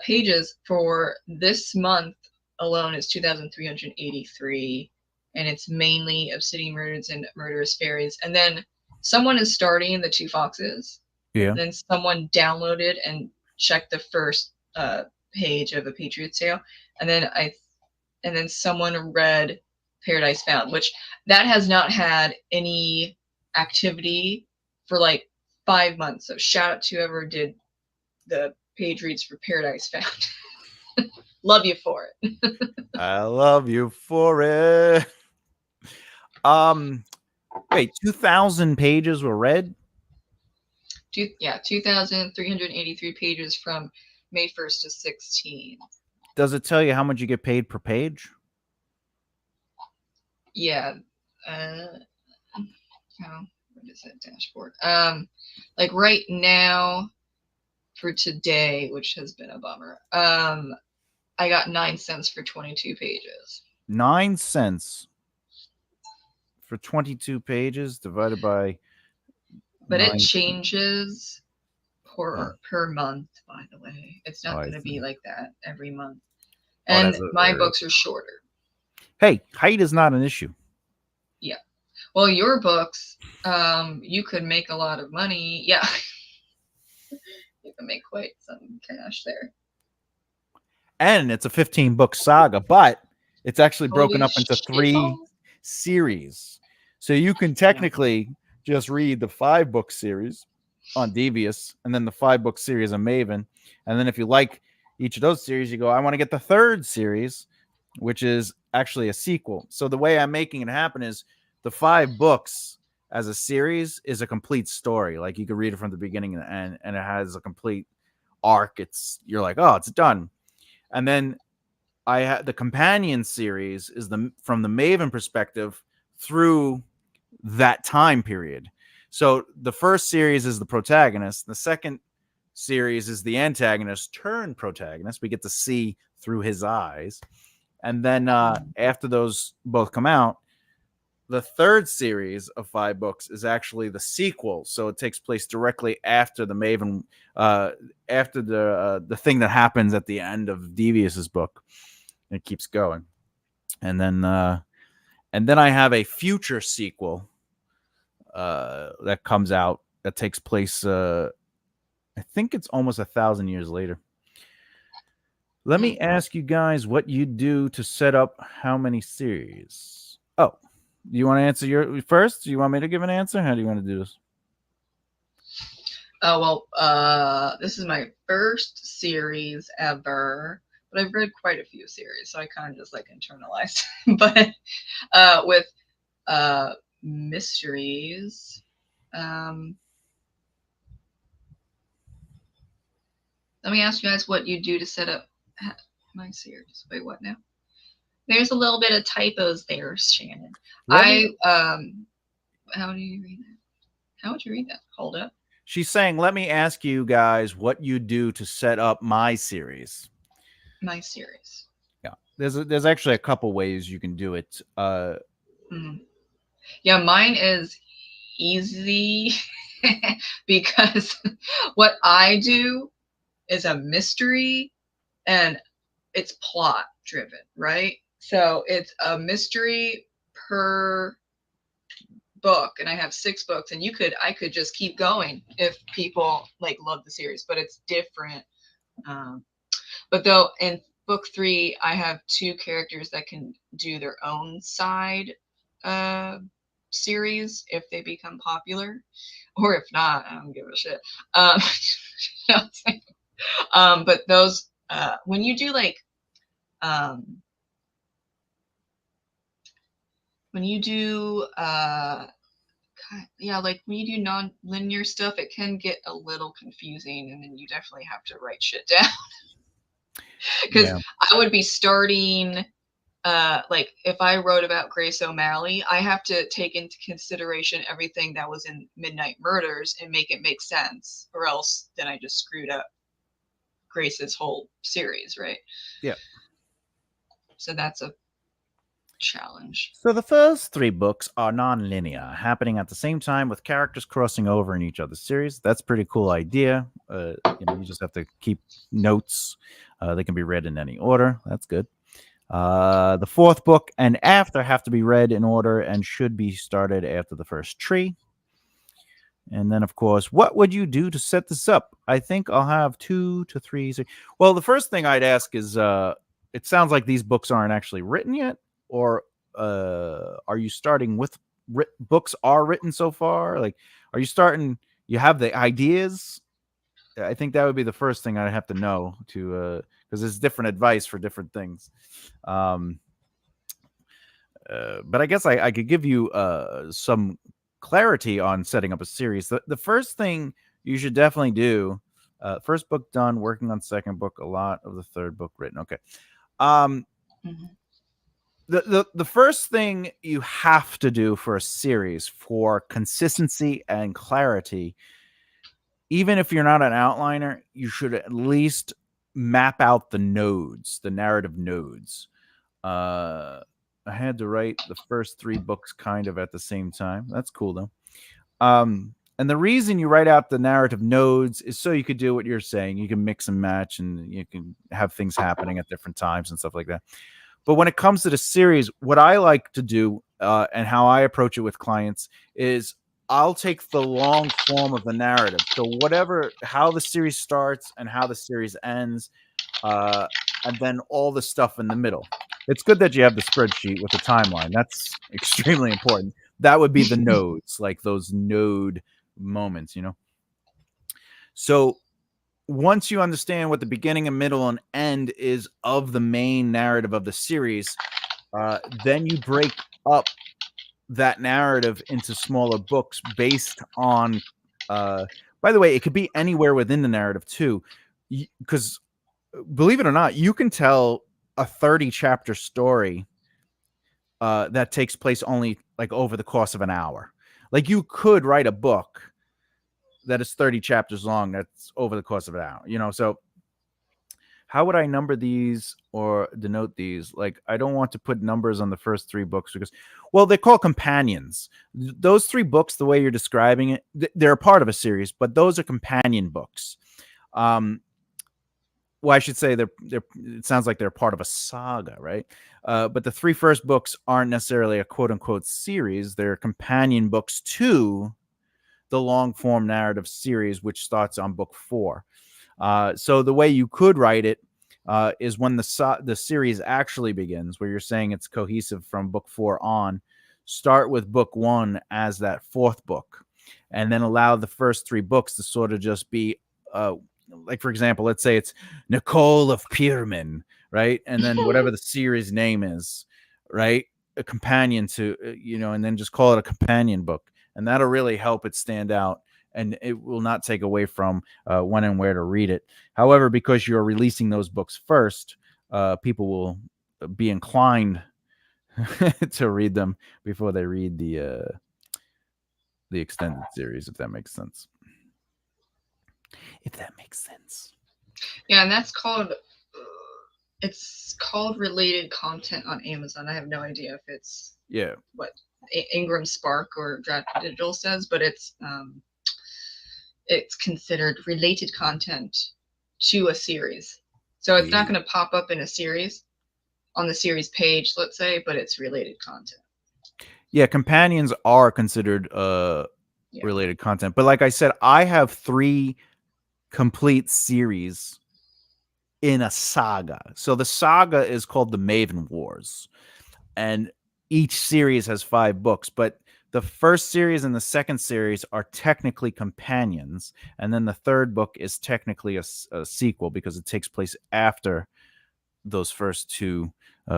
Pages for this month alone is 2,383, and it's mainly Obsidian Murders and Murderous Fairies. And then someone is starting The Two Foxes. Yeah. Then someone downloaded and checked the first page of A Patriot's Tale, and then someone read Paradise Found, which that has not had any activity for like 5 months. So shout out to whoever did the page reads for Paradise Found. Love you for it. I love you for it. Wait, 2,000 pages were read? 2,383 pages from May 1st to 16. Does it tell you how much you get paid per page? Yeah. What is that dashboard? Like right now for today, which has been a bummer, I got 9 cents for 22 pages. 9 cents for 22 pages divided by. But it changes per month, by the way. It's not going to be like that every month. And my books are shorter. Hey, height is not an issue. Yeah. Well, your books, you could make a lot of money. Yeah. You can make quite some cash there. And it's a 15-book saga, but it's actually broken up into 3 series. So you can technically just read the 5-book series on Devious and then the 5-book series on Maven. And then if you like each of those series, you go, I want to get the 3rd series, which is actually a sequel. So the way I'm making it happen is the 5 books as a series is a complete story. Like you could read it from the beginning and the end, and it has a complete arc. You're like, oh, it's done. And then the companion series is from the Maven perspective through that time period. So the first series is the protagonist. The second series is the antagonist turned protagonist. We get to see through his eyes. And then after those both come out, the 3rd series of 5 books is actually the sequel. So it takes place directly after the Maven, after the thing that happens at the end of Devious's book. It keeps going. And then I have a future sequel that comes out that takes place, I think it's almost 1,000 years later. Let me ask you guys what you do to set up how many series. Oh, do you want to answer your first? Do you want me to give an answer? How do you want to do this? Oh, well, this is my first series ever, but I've read quite a few series, so I kind of just like internalized. But with mysteries, let me ask you guys what you do to set up my series. Wait, what now? There's a little bit of typos there, Shannon. How do you read that? How would you read that? Hold up. She's saying, let me ask you guys what you do to set up my series. My series. Yeah. There's actually a couple ways you can do it. Yeah, mine is easy because what I do is a mystery and it's plot driven, right? So it's a mystery per book, and I have 6 books, and I could just keep going if people like love the series, but it's different. But though in book 3, I have 2 characters that can do their own side series if they become popular, or if not, I don't give a shit. You know what I'm saying? But those when you do like when you do yeah, like when you do non-linear stuff, it can get a little confusing, and then you definitely have to write shit down because Yeah. I would be starting like if I wrote about Grace O'Malley, I have to take into consideration everything that was in Midnight Murders and make it make sense, or else then I just screwed up Grace's whole series, right? Yeah. So that's a challenge. So the first 3 books are non-linear, happening at the same time with characters crossing over in each other's series. That's a pretty cool idea. You just have to keep notes. They can be read in any order. That's good. The 4th book and after have to be read in order and should be started after the first tree. And then, of course, what would you do to set this up? I think I'll have 2 to 3. Well, the first thing I'd ask is, it sounds like these books aren't actually written yet, or are you starting with books are written so far? Like, are you starting? You have the ideas. I think that would be the first thing I'd have to know to, because there's different advice for different things. But I guess I could give you some clarity on setting up a series. The first thing you should definitely do, first book done, working on second book, a lot of the third book written. Okay. Mm-hmm. The first thing you have to do for a series for consistency and clarity, even if you're not an outliner, you should at least map out the nodes, the narrative nodes. I had to write the first 3 books kind of at the same time. That's cool though. And the reason you write out the narrative nodes is so you could do what you're saying. You can mix and match, and you can have things happening at different times and stuff like that. But when it comes to the series, what I like to do and how I approach it with clients is I'll take the long form of the narrative. So how the series starts and how the series ends, and then all the stuff in the middle. It's good that you have the spreadsheet with the timeline. That's extremely important. That would be the nodes, like those node moments, So once you understand what the beginning and middle and end is of the main narrative of the series, then you break up that narrative into smaller books based on, by the way, it could be anywhere within the narrative too, because believe it or not, you can tell a 30-chapter story that takes place only like over the course of an hour. Like you could write a book that is 30 chapters long that's over the course of an hour, so how would I number these or denote these? Like, I don't want to put numbers on the first 3 books because, well, they're called companions. Those 3 books, the way you're describing it, they're a part of a series, but those are companion books. Well, I should say it sounds like they're part of a saga, right? But the 3 first books aren't necessarily a quote unquote series. They're companion books to the long form narrative series, which starts on book 4. So the way you could write it is when the series actually begins, where you're saying it's cohesive from book 4 on, start with book 1 as that 4th book, and then allow the first 3 books to sort of just be, like, for example, let's say it's Nicole of Pierman, right? And then whatever the series name is, right? A companion to, and then just call it a companion book. And that'll really help it stand out. And it will not take away from when and where to read it. However, because you're releasing those books first, people will be inclined to read them before they read the extended series, if that makes sense. Yeah, and that's called it's called related content on Amazon. I have no idea if it's Yeah. what Ingram Spark or Draft Digital says, but it's considered related content to a series. So it's not going to pop up in a series on the series page, let's say, but it's related content. Yeah, companions are considered related content. But like I said, I have 3 complete series in a saga. So the saga is called the Maven Wars. And each series has 5 books, but the first series and the second series are technically companions, and then the third book is technically a sequel because it takes place after those first 2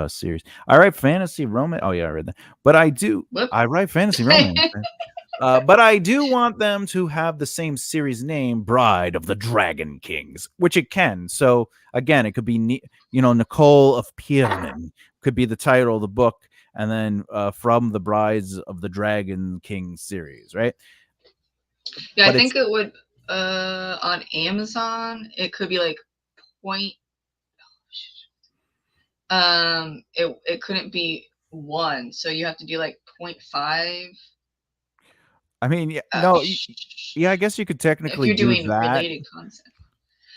series. I write fantasy romance. Oh yeah, I read that. But I write fantasy romance. But I do want them to have the same series name, Bride of the Dragon Kings, which it can. So again, it could be, Nicole of Pirnin could be the title of the book, and then from the Brides of the Dragon King series, right? Yeah, but I think it would on Amazon. It could be like point. It couldn't be 1, so you have to do like 0.5. I mean, yeah, no, yeah, I guess you could technically if you're doing that. related content.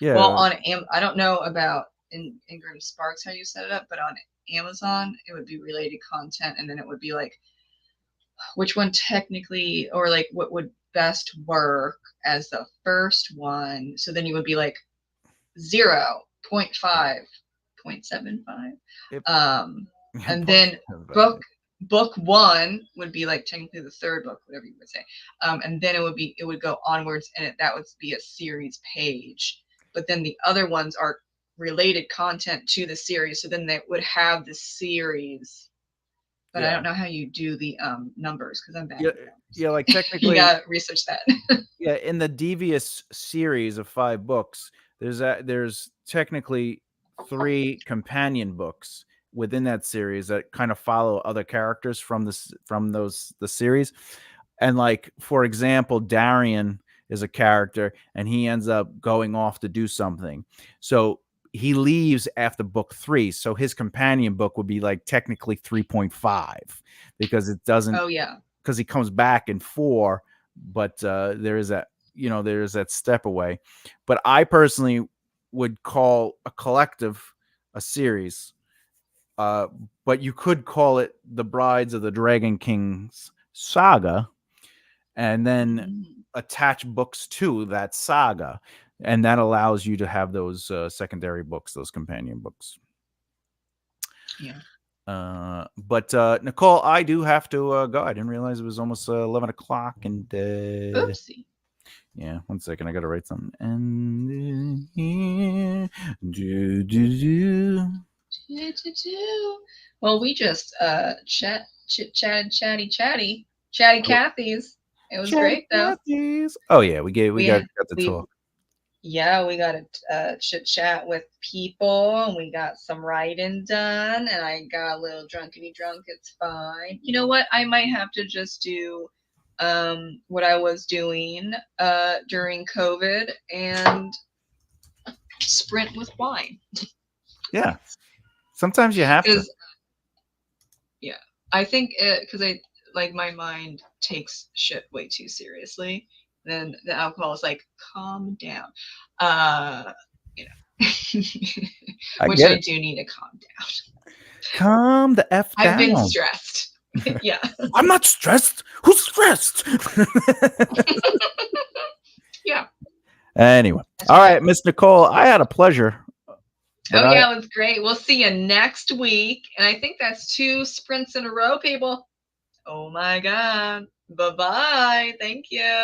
Yeah. Well, I don't know about Ingram Sparks how you set it up, but on Amazon it would be related content, and then it would be like which one technically, or like what would best work as the first one. So then you would be like 0, 0.5, 0.75. And then book 1 would be like technically the third book, whatever you would say. And then it would go onwards, and that would be a series page. But then the other ones are related content to the series, so then they would have the series. But I don't know how you do the numbers because I'm bad. Yeah, like technically, you gotta research that. Yeah, in the Devious series of 5 books, there's technically 3 companion books within that series that kind of follow other characters from the series. And like, for example, Darian is a character and he ends up going off to do something. So he leaves after book 3. So his companion book would be like technically 3.5 because it doesn't. Oh yeah. Because he comes back in 4, but there is that step away. But I personally would call a collective a series. But you could call it the Brides of the Dragon Kings saga, and then attach books to that saga, and that allows you to have those secondary books, those companion books. Yeah. But Nicole, I do have to go. I didn't realize it was almost 11 o'clock, and oopsie. Yeah, 1 second, I gotta write something. And well, we just chatty Cathy's. It was great though. Cathy's. Oh yeah, we got the talk. Yeah, we got a chit chat with people, and we got some writing done, and I got a little drunkety drunk. It's fine. You know what? I might have to just do what I was doing during COVID and sprint with wine. Yeah, sometimes you have to. Yeah, I think because my mind takes shit way too seriously. Then the alcohol is like, calm down. Which I do need to calm down. Calm the F down. I've been stressed. Yeah. I'm not stressed. Who's stressed? Yeah. Anyway. All right, Miss Nicole, I had a pleasure. Yeah, it was great. We'll see you next week. And I think that's 2 sprints in a row, people. Oh my God. Bye-bye. Thank you.